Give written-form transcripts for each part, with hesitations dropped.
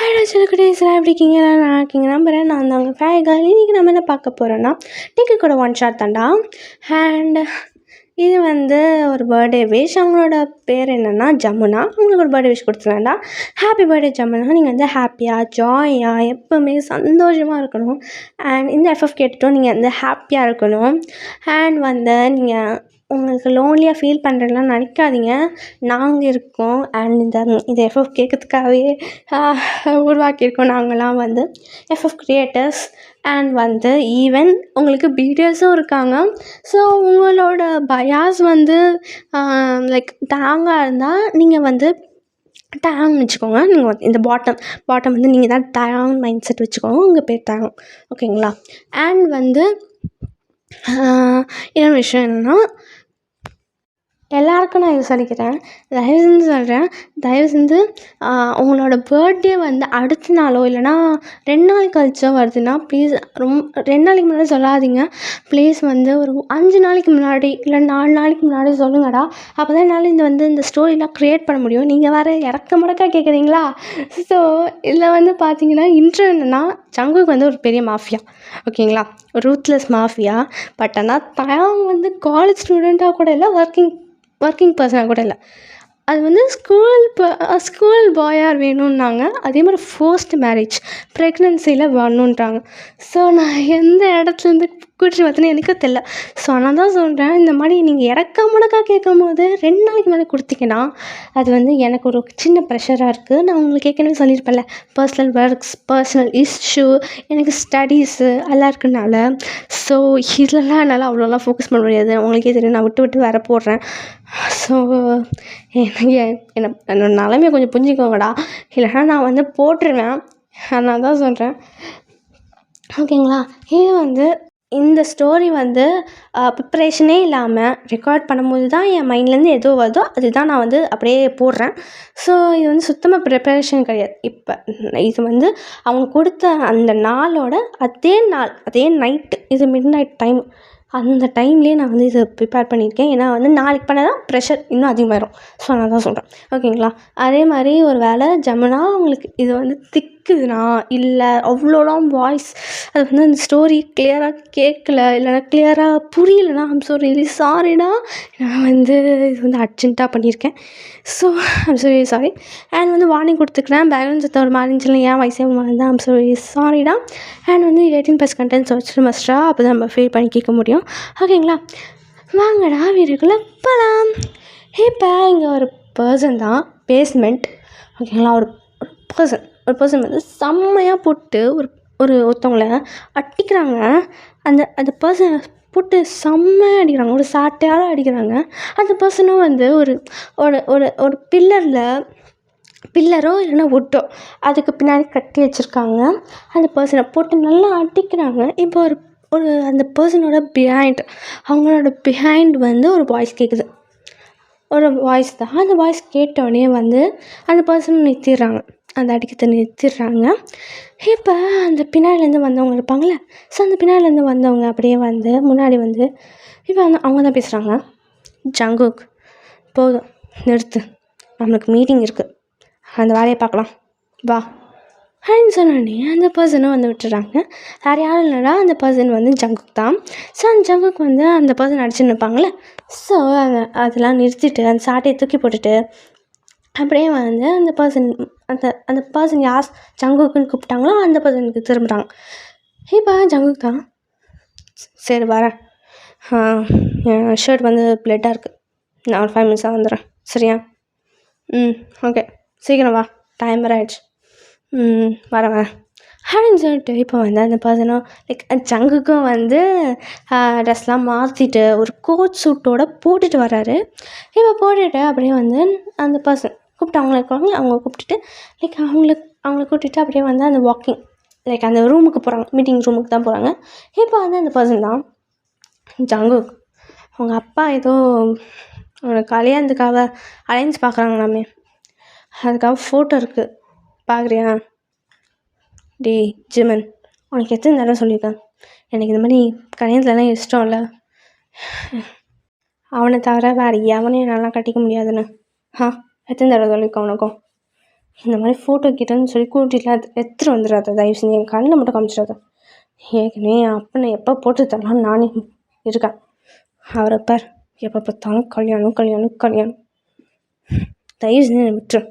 Hello சிலக்குட்டீஸ்லாம் எப்படி இருக்கீங்க? நல்லா இருக்கீங்க நம்புறேன். நான் தாங்க ஃபேகல். இன்றைக்கி நம்ம என்ன பார்க்க போகிறோன்னா டிக்கி கூட ஒன் ஷாட் தாண்டா. அண்ட் இது வந்து ஒரு பர்த்டே விஷ். அவங்களோட பேர் என்னென்னா ஜமுனா. அவங்களுக்கு ஒரு பர்த்டே விஷ் கொடுத்துருவேன்டா. Happy birthday Jamuna. நீங்கள் வந்து ஹாப்பியாக ஜாயாக எப்போவுமே சந்தோஷமாக இருக்கணும். அண்ட் இந்த எஃப்எஃப் கேட்டுட்டும் நீங்கள் வந்து ஹாப்பியாக இருக்கணும். அண்ட் வந்து நீங்கள் உங்களுக்கு லோன்லியாக ஃபீல் பண்ணுறதுலாம் நினைக்காதீங்க. நாங்கள் இருக்கோம். அண்ட் இந்த எஃப்எஃப் கேட்கறதுக்காகவே உருவாக்கியிருக்கோம் நாங்கள்லாம் வந்து எஃப்எஃப் கிரியேட்டர்ஸ். அண்ட் வந்து ஈவன் உங்களுக்கு பிடிஎஸும் இருக்காங்க. ஸோ உங்களோட பயாஸ் வந்து லைக் டேங்காக இருந்தால் நீங்கள் வந்து டேங்னு வச்சுக்கோங்க. நீங்கள் வந்து இந்த பாட்டம் வந்து நீங்கள் தான் டேங் மைண்ட் செட் வச்சுக்கோங்க. உங்கள் பேர் டேங், ஓகேங்களா? அண்ட் வந்து இன்னொரு விஷயம் என்னென்னா, எல்லாருக்கும் நான் இது சொல்லிக்கிறேன், தயவு செஞ்சு சொல்கிறேன், தயவு செஞ்சு உங்களோட பர்த்டே வந்து அடுத்த நாளோ இல்லைனா 2 நாள் கழிச்சோ வருதுன்னா ப்ளீஸ் 2 நாளைக்கு முன்னாடி சொல்லாதீங்க. ப்ளீஸ் வந்து ஒரு 5 நாளைக்கு முன்னாடி இல்லை 4 நாளைக்கு முன்னாடி சொல்லுங்கடா. அப்போ தான் என்னால் இந்த ஸ்டோரிலாம் க்ரியேட் பண்ண முடியும். நீங்கள் வேறு இறக்க முடக்கா கேட்குறீங்களா? ஸோ இதில் வந்து பார்த்தீங்கன்னா இன்ட்ரோ என்னென்னா, ஜங்குக்கு வந்து ஒரு பெரிய மாஃபியா, ஓகேங்களா? ஒரு ரூத்லெஸ் மாஃபியா. பட் ஆனால் தயாங் வந்து காலேஜ் ஸ்டூடெண்ட்டாக கூட இல்லை, ஒர்க்கிங் பர்சனாக கூட இல்லை. அது வந்து ஸ்கூல் பாயாக வேணும்னாங்க. அதே மாதிரி ஃபோர்ஸ்ட் மேரேஜ், ப்ரெக்னென்சியில் வரணுன்றாங்க. ஸோ நான் எந்த இடத்துலேருந்து கூட்டிட்டு பார்த்தேன்னு எனக்கு தெரியல. ஸோ நான் தான் சொல்கிறேன், இந்த மாதிரி நீங்கள் இறக்க முடக்கா கேட்கும் போது 2 நாளைக்கு மேலே கொடுத்தீங்கன்னா அது வந்து எனக்கு ஒரு சின்ன ப்ரெஷராக இருக்குது. நான் உங்களுக்கு ஏற்கனவே சொல்லியிருப்பேன்ல, பர்சனல் ஒர்க்ஸ், பர்சனல் இஷ்யூ, எனக்கு ஸ்டடீஸு எல்லாம் இருக்குனால. ஸோ இதெல்லாம் என்னால் அவ்வளோலாம் ஃபோக்கஸ் பண்ண முடியாது. உங்களுக்கே தெரியும், நான் விட்டு வேறு போடுறேன். ஸோ என்னோட நிலைமையை கொஞ்சம் புரிஞ்சுக்கோங்கடா, இல்லைனா நான் வந்து போட்டுருவேன். நான் தான் சொல்கிறேன், ஓகேங்களா? இது வந்து இந்த ஸ்டோரி வந்து ப்ரிப்ரேஷனே இல்லாமல் ரெக்கார்ட் பண்ணும்போது தான் என் மைண்ட்லேருந்து எதோ வருதோ அதுதான் நான் வந்து அப்படியே போடுறேன். ஸோ இது வந்து சுத்தமாக ப்ரிப்ரேஷன் கிடையாது. இப்போ இது வந்து அவங்க கொடுத்த அந்த நாளோட அதே நைட்டு, இது மிட் நைட் டைம், அந்த டைம்லேயே நான் வந்து இதை ப்ரிப்பேர் பண்ணியிருக்கேன். ஏன்னா வந்து நாளைக்கு பண்ணால் தான் ப்ரெஷர் இன்னும் அதிகமாகிடும். ஸோ நான் தான் சொல்கிறேன், ஓகேங்களா? அதே மாதிரி ஒரு வேளை ஜமுனா உங்களுக்கு இது வந்து திக்குதுன்னா, இல்லை அவ்வளோலாம் வாய்ஸ் அது வந்து அந்த ஸ்டோரி கிளியராக கேட்கல, இல்லைனா கிளியராக புரியலைன்னா ஐம் ஸோ ரியலி சாரிடா. நான் வந்து இது வந்து அர்ஜென்ட்டாக பண்ணியிருக்கேன். So I'm so really sorry. And வந்து வார்னிங் கொடுத்துக்கிறேன், பேக்ரவுண்ட் சத்தம் ஒரு மாதிரி இருந்துச்சுல, ஏன் வயசே தான் ஐம் ஸோ ரியலி சாரிடா. அண்ட் வந்து 18+ கண்டென்ட்ஸ் வச்சுட்டு மஸ்ட்டாக அப்போ தான் நம்ம ஃபீல் பண்ணி கேட்க முடியும், ஓகேங்களா? வாங்கடா வீடுக்குள்ளே போகலாம். இப்போ இங்கே ஒரு பர்சன் தான் பேஸ்மெண்ட், ஓகேங்களா? ஒரு பர்சன் வந்து செம்மையாக போட்டு ஒருத்தவங்கள அடிக்கிறாங்க. அந்த பர்சனை போட்டு செம்மையாக அடிக்கிறாங்க, ஒரு சாட்டையால் அடிக்கிறாங்க. அந்த பர்சனும் வந்து ஒரு ஒரு ஒரு பில்லரோ இல்லைன்னா வுட்டோ அதுக்கு பின்னாடி கட்டி வச்சுருக்காங்க. அந்த பர்சனை போட்டு நல்லா அடிக்கிறாங்க. இப்போ அந்த பர்சனோட அவங்களோட பிஹைண்ட் வந்து ஒரு வாய்ஸ் கேட்குது. ஒரு வாய்ஸ் தான். அந்த வாய்ஸ் கேட்டோடனே வந்து அந்த பர்சனை நிறுத்திடுறாங்க, அந்த அடிக்கிறத நிறுத்திடுறாங்க. இப்போ அந்த பின்னாடிலேருந்து வந்தவங்க இருப்பாங்களே, ஸோ அந்த பின்னாடிலேருந்து வந்தவங்க அப்படியே வந்து முன்னாடி வந்து இப்போ அவங்க தான் பேசுகிறாங்க. ஜங்குக், போதும் நிறுத்து, நம்மளுக்கு மீட்டிங் இருக்குது, அந்த வேலையை பார்க்கலாம் வா அப்படின்னு சொன்னோடனே அந்த பர்சனும் வந்து விட்டுறாங்க. வேறு யாரும் இல்லைனா அந்த பர்சன் வந்து ஜங்குக் தான். ஸோ அந்த ஜங்குக் வந்து அந்த பர்சன் அடிச்சுன்னு இருப்பாங்களே, ஸோ அதெல்லாம் நிறுத்திட்டு அந்த சாட்டையை தூக்கி போட்டுட்டு அப்படியே வந்து அந்த பர்சன் யார் ஜங்குக்குன்னு கூப்பிட்டாங்களோ அந்த பர்சனுக்கு திரும்புகிறாங்க. இப்போ ஜங்குக் தான், சரி வரேன், என் ஷர்ட் வந்து பிளட்டாக இருக்குது, நான் ஒரு 5 மினிட்ஸாக வந்துடுறேன், சரியா? ஓகே, சீக்கிரம் வா, டைம் வேறு ஆயிடுச்சு, வரேன் அப்படின்னு சொல்லிட்டு இப்போ வந்து அந்த பர்சனும் லைக் ஜங்குக்கும் வந்து ட்ரெஸ்லாம் மாற்றிட்டு ஒரு கோட் சூட்டோடு போட்டுட்டு வர்றாரு. இப்போ போட்டுட்டு அப்படியே வந்து அந்த பர்சன் கூப்பிட்டு அவங்கள இருக்காங்க, அவங்க கூப்பிட்டுட்டு லைக் அவங்கள கூப்பிட்டுட்டு அப்படியே வந்து அந்த வாக்கிங் லைக் அந்த ரூமுக்கு போகிறாங்க, மீட்டிங் ரூமுக்கு தான் போகிறாங்க. இப்போ வந்து அந்த பர்சன் தான் ஜங்குக். அவங்க அப்பா ஏதோ அவனுக்கு கல்யாணத்துக்காக அலைன்ஸ் பார்க்குறாங்களாமே, அதுக்காக ஃபோட்டோ இருக்குது, பார்க்குறியா? டேய் ஜிமன், உனக்கு எத்தனை தடவை சொல்லியிருக்கேன், எனக்கு இந்த மாதிரி கல்யாணத்துலலாம் இஷ்டம் இல்லை, அவனை தவிர வேறு எவனையும் நல்லா கட்டிக்க முடியாதுன்னு. எத்தனை தடவை சொல்லியிருக்கேன் உனக்கும்? இந்த மாதிரி ஃபோட்டோ கிட்டேன்னு சொல்லி கூட்டிகிட்டுலாம் எடுத்துகிட்டு வந்துடாத, தயவு செஞ்சு என் கண்ணில் மட்டும் காமிச்சிடாத. ஏற்கனவே என் அப்பனை எப்போ போட்டு தரலான்னு நானே இருக்கேன். அவரை பார், எப்போ பார்த்தாலும் கல்யாணம் கல்யாணம் கல்யாணம். தயவு செஞ்சு என்னை விட்டுரு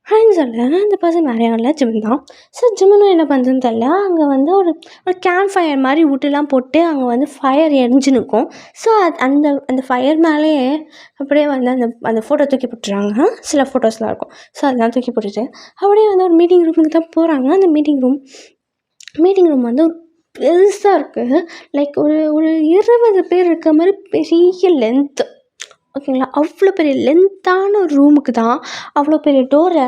அப்படின்னு சொல்ல அந்த பர்சன் வேறு யாரும் இல்லை, ஜிம்மன் தான். ஸோ ஜிம்மனும் என்ன பண்ணுறதுன்னு தெரியல. அங்கே வந்து ஒரு கேம்ப் ஃபயர் மாதிரி விட்டுலாம் போட்டு அங்கே வந்து ஃபயர் எரிஞ்சு நிற்கும். ஸோ அந்த அந்த ஃபயர் மேலேயே அப்படியே வந்து அந்த ஃபோட்டோ தூக்கி போட்டுறாங்க. சில ஃபோட்டோஸ்லாம் இருக்கும். ஸோ அதெல்லாம் தூக்கி போட்டுட்டு அப்படியே வந்து ஒரு மீட்டிங் ரூமுக்கு தான் போகிறாங்க. அந்த மீட்டிங் ரூம் வந்து பெருசாக இருக்குது. லைக் ஒரு 20 பேர் இருக்க மாதிரி பெரிய லென்த்து, ஓகேங்களா? அவ்வளோ பெரிய லென்த்தான ஒரு ரூமுக்கு தான் அவ்வளோ பெரிய டோரை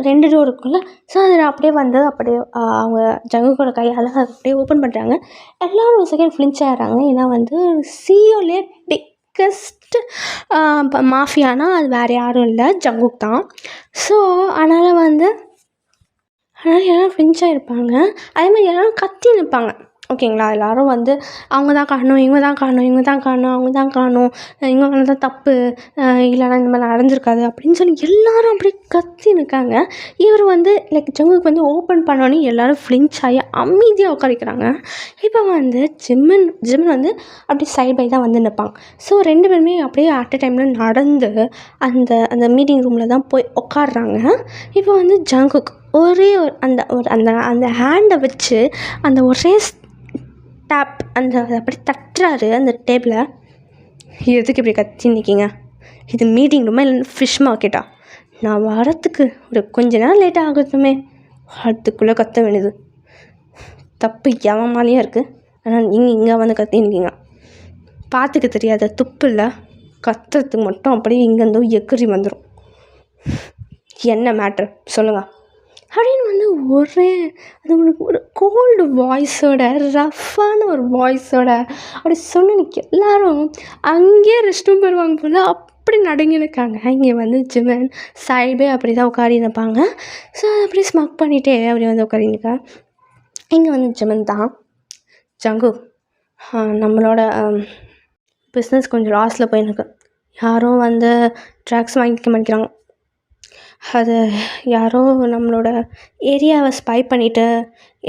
ரெண்டு டோர் இருக்குல்ல. ஸோ அதில் அப்படியே வந்து அப்படியே அவங்க ஜங்குக்கோட கையால் அப்படியே ஓப்பன் பண்ணுறாங்க. எல்லோரும் ஒரு செகண்ட் ஃப்ளின்ச் ஆகிறாங்க. ஏன்னா வந்து சியோலே பிக்கஸ்ட் மாஃபியானா அது வேறு யாரும் இல்லை, ஜங்குக் தான். ஸோ அதனால் எல்லோரும் ஃப்ளின்ச் ஆகிருப்பாங்க. அதே மாதிரி எல்லோரும் கத்தி நிற்பாங்க, ஓகேங்களா? எல்லோரும் வந்து அவங்க தான் காரணம், இவங்க தான் காரணம், இவங்க தான் காரணம், அவங்க தான் காரணம், இவங்க மேலே தான் தப்பு, இல்லைனா இந்த மாதிரி நடந்திருக்காது அப்படின்னு சொல்லி எல்லோரும் அப்படியே கத்தி நிற்காங்க. இவர் வந்து லைக் ஜங்குக்கு வந்து ஓப்பன் பண்ணோன்னே எல்லோரும் ஃப்ளின்ச் ஆகி அமைதியாக உட்காரிக்கிறாங்க. இப்போ வந்து ஜிம்மன் வந்து அப்படியே சைட் பை தான் வந்து நிற்பாங்க. ஸோ 2 பேருமே அப்படியே அட் அ டைமில் நடந்து அந்த மீட்டிங் ரூமில் தான் போய் உட்காடுறாங்க. இப்போ வந்து ஜங்குக் ஒரே அந்த ஹேண்டை வச்சு அந்த ஒரே டேப் அப்படி தட்டுறாரு அந்த டேபிளை. எதுக்கு இப்படி கத்தி நிற்கிங்க? இது மீட்டிங் ரூமா இல்லை ஃபிஷ் மார்க்கெட்டா? நான் வரத்துக்கு ஒரு கொஞ்ச நேரம் லேட்டாக ஆகட்டுமே, அதுக்குள்ளே கத்த வேண்டியது தப்பு எவன் மேலேயும் இருக்குது. ஆனால் நீங்கள் இங்கே வந்து கத்தி நிற்கிங்க. பார்த்துக்க தெரியாத துப்பு இல்லை, கத்துறதுக்கு மட்டும் அப்படியே இங்கேருந்தோ எக்கறி வந்துடும். என்ன மேட்ரு சொல்லுங்கள் அப்படின்னு வந்து அது உனக்கு ஒரு கோல்டு வாய்ஸோட, ரஃப்பான ஒரு வாய்ஸோட அப்படி சொன்னனுக்கு எல்லோரும் அங்கேயே ரெஸ்ட் ரூம் போயிடுவாங்க போல், அப்படி நடுங்கி நிற்காங்க. இங்கே வந்து ஜிம்மன் சைடு அப்படி தான் உட்காரி நிற்பாங்க. ஸோ அப்படியே ஸ்மக் பண்ணிகிட்டே அப்படி வந்து உட்காரி நிற்கா. இங்கே வந்து ஜிம்மன் தான், ஜங்கு நம்மளோட பிஸ்னஸ் கொஞ்சம் லாஸில் போயிருக்கு. யாரும் வந்து ட்ரக்ஸ் வாங்கிக்க மாட்டேங்கிறாங்க. அது யாரோ நம்மளோட ஏரியாவை ஸ்பை பண்ணிவிட்டு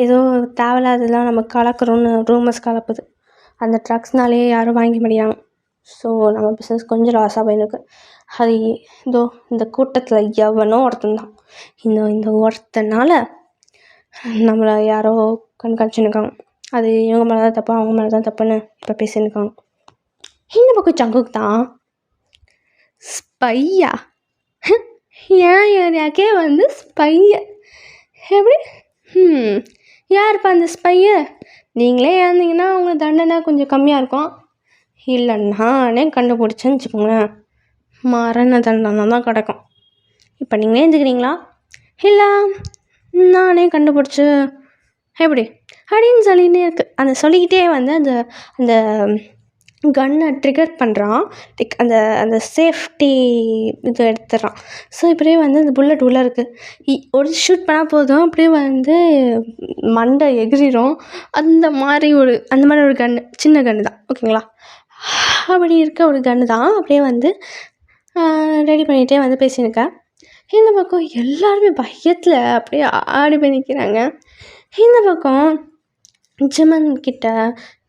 ஏதோ தேவையில்லாததெல்லாம் நம்ம கலக்கிறோன்னு ரூமர்ஸ் கலப்புது. அந்த ட்ரக்ஸ்னாலே யாரும் வாங்கிக்க மாட்டேங்கிறாங்க. ஸோ நம்ம பிஸ்னஸ் கொஞ்சம் லாஸாக போயிருக்கு. அது இந்த கூட்டத்தில் எவனோ ஒருத்தன் தான், இந்த ஒருத்தனால் நம்மளை யாரோ கண்காணிச்சுன்னுருக்காங்க. அது இவங்க மேலே தான் தப்பு, அவங்க மேலே தான் தப்புன்னு இப்போ பேசின்னுருக்காங்க. இந்த பக்கம் ஜங்குக்கு தான் ஸ்பையா, ஏன் ஏரியாக்கே வந்து ஸ்பைய எப்படி? யாருப்பா அந்த ஸ்பைய? நீங்களே ஏந்திங்கன்னா அவங்க தண்டனை கொஞ்சம் கம்மியாக இருக்கும். இல்லை நானே கண்டுபிடிச்சேன்னு வச்சுக்கோங்களேன், மரண தண்டனை தான் கிடக்கும். இப்போ நீங்களே எழுந்துக்கிறீங்களா? இல்லை நானே கண்டுபிடிச்சி எப்படி அப்படின்னு சொல்லிகிட்டே இருக்குது. அந்த சொல்லிக்கிட்டே வந்து அந்த கன்னை ட்ரிகர் பண்ணுறான். லைக் அந்த சேஃப்டி இது எடுத்துடுறான். ஸோ இப்படியே வந்து அந்த புல்லட் உள்ளே இருக்குது. ஒரு ஷூட் பண்ணால் போதும், அப்படியே வந்து மண்டை எகிரிடும். அந்த மாதிரி ஒரு கன்று, சின்ன கன்று தான், ஓகேங்களா? அப்படி இருக்க ஒரு கன்று தான். அப்படியே வந்து ரெடி பண்ணிகிட்டே வந்து பேசியிருக்கேன். இந்த பக்கம் எல்லாருமே பயத்தில் அப்படியே ஆடி போய் நிற்கிறாங்க. இந்த பக்கம் ஜிம்மன் கிட்ட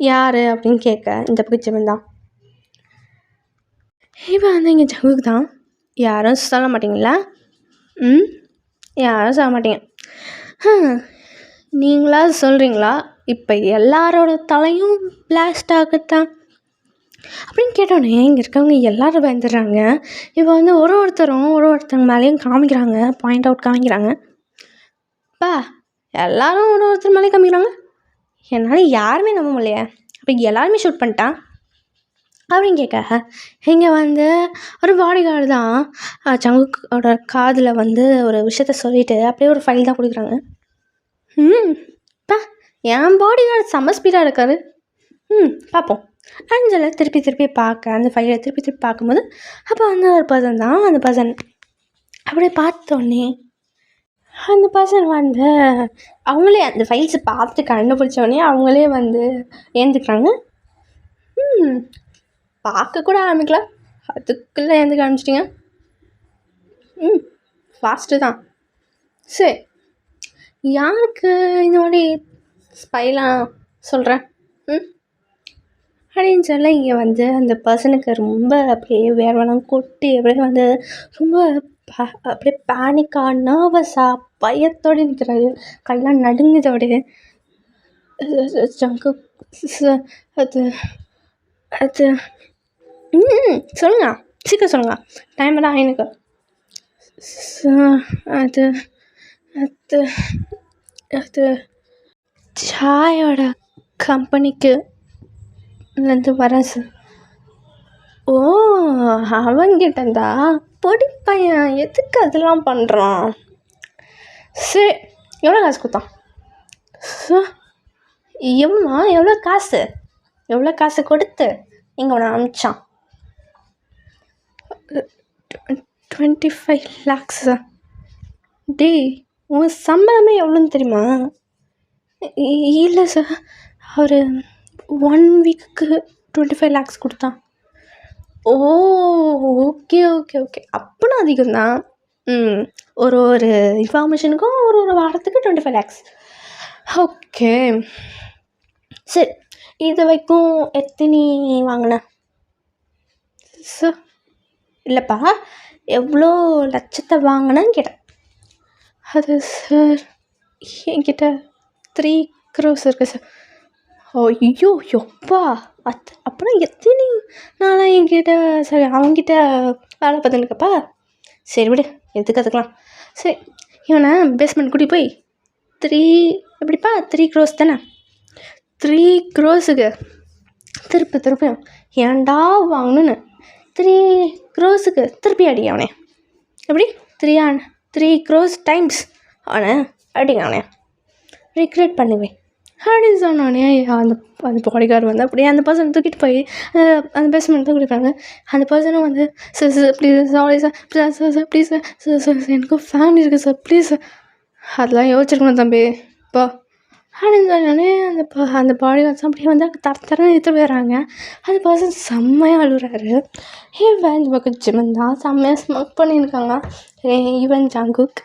யார் அப்படின்னு கேட்க, இந்த பக்கம் ஜிம்மன் தான். இப்போ வந்து இங்கே ஜங்குக்கு தான். யாரும் சொல்ல மாட்டீங்களா? யாரும் சொல்ல மாட்டீங்க. நீங்களா சொல்கிறீங்களா? இப்போ எல்லாரோட தலையும் பிளாஸ்ட் ஆகத்தான் அப்படின்னு கேட்டோன்னே இங்கே இருக்கவங்க எல்லோரும் பயந்துடுறாங்க. இப்போ வந்து ஒருத்தவங்க மேலேயும் காமிக்கிறாங்க, பாயிண்ட் அவுட் காமிக்கிறாங்க. எல்லோரும் ஒருத்தர் மேலேயும் காமிக்கிறாங்க. என்னால் யாருமே நம்ப முடியலையே. அப்போ எல்லாருமே ஷூட் பண்ணிட்டான் அப்படின்னு கேட்க, இங்கே வந்து ஒரு பாடி கார்டு தான் ஜங்குக்கோட காதில் வந்து ஒரு விஷயத்த சொல்லிவிட்டு அப்படியே ஒரு ஃபைல் தான் கொடுக்குறாங்க. என் பாடி கார்டு செம்ம ஸ்பீடாக இருக்காரு. பார்ப்போம் அஞ்சலை திருப்பி பார்க்க, அந்த ஃபைலை திருப்பி பார்க்கும்போது அப்போ வந்து ஒரு பர்சன் தான். அந்த பர்சன் அப்படியே பார்த்தோன்னே அந்த பர்சன் வந்து அவங்களே அந்த ஃபைல்ஸை பார்த்து கண்டுபிடிச்சோடனே அவங்களே வந்து ஏந்துக்கிறாங்க. பார்க்க கூட ஆரம்பிக்கலாம், அதுக்குள்ளே ஏந்துக்க ஆரம்பிச்சிட்டிங்க. ஃபாஸ்ட்டு தான். சரி, யாருக்கு இந்த மாதிரி ஸ்பைலாம் சொல்கிறேன் ம் அப்படின்னு சொல்ல இங்கே வந்து அந்த பர்சனுக்கு ரொம்ப அப்படியே வேர்வெல்லாம் கொட்டி அப்படியே வந்து ரொம்ப அப்படியே பேனிக்காக நர்வஸாக பயத்தோடு நிற்கிறாரு. கையெல்லாம் நடுங்குதோடு ஜங்கு அது அது சொல்லுங்க, சீக்கிரம் சொல்லுங்க, டைம் எல்லாம் எனக்கு. அது அது அது சாயோட கம்பெனிக்கு இருந்து வரேன் சார். ஓ, அவன்கிட்டந்தா பொடி பையன் எதுக்கு அதெல்லாம் பண்ணுறான்? சரி, எவ்வளோ காசு கொடுத்தான்? எவ்வளோ காசு கொடுத்து இங்கே உன்னை அனுப்பிச்சான்? 25 lakhs. டேய், உன் சம்பளமே எவ்வளோன்னு தெரியுமா? இல்லை சார், அவர் 1 வீக்குக்கு 25 lakhs கொடுத்தான். ஓ, ஓகே ஓகே ஓகே, அப்போனா அதிகம்தான். ஒரு இன்ஃபார்மேஷனுக்கும் ஒரு வாரத்துக்கு 25 lakhs. ஓகே சரி, இது வரைக்கும் எத்தனை வாங்கின சார்? இல்லைப்பா, எவ்வளோ லட்சத்தை வாங்கினேன்னு கேட்டேன். அது சார், என்கிட்ட 3 crores இருக்குது சார். ஐயோ எப்பா, அப்புறம் எத்தனை நாளாக என்கிட்ட சரி அவன்கிட்ட வேலை பார்த்துருக்கப்பா. சரி விடு, எதுக்கு அதுக்கலாம். சரி, இவனை பேஸ்மெண்ட் கூட்டி போய் 3 crores தானே, 3 crores திருப்பியும் ஏன்டா வாங்கணுன்னு 3 crores திருப்பி அடி அவனே. எப்படி 3 crores டைம்ஸ் அவனை அடிங்க, அவனே ரிக்ரெட் பண்ணுவேன் அப்படின்னு சொன்னோடனே அந்த பாடிகார்டு வந்து அப்படியே அந்த பர்சனை தூக்கிட்டு போய் அந்த பேஸ்மெண்ட் தான் கொடுப்பாங்க. அந்த பர்சனும் வந்து sir please, sorry sir, sir please sir, எனக்கும் ஃபேமிலி இருக்குது சார், ப்ளீஸ் சார். அதெல்லாம் யோசிச்சிருக்கணும் தம்பி இப்போ அப்படின்னு சொன்னோடனே அந்த பாடிகார்ட்ஸ் அப்படியே வந்து தரன்னு எடுத்து போயிடுறாங்க. அந்த பர்சன் செம்மையாக அழுகுறாரு. இவன் இந்த பக்கம் ஜிமன் தான் செம்மையாக ஸ்மோக் பண்ணியிருக்காங்க, ஈவன் ஜங்குக்.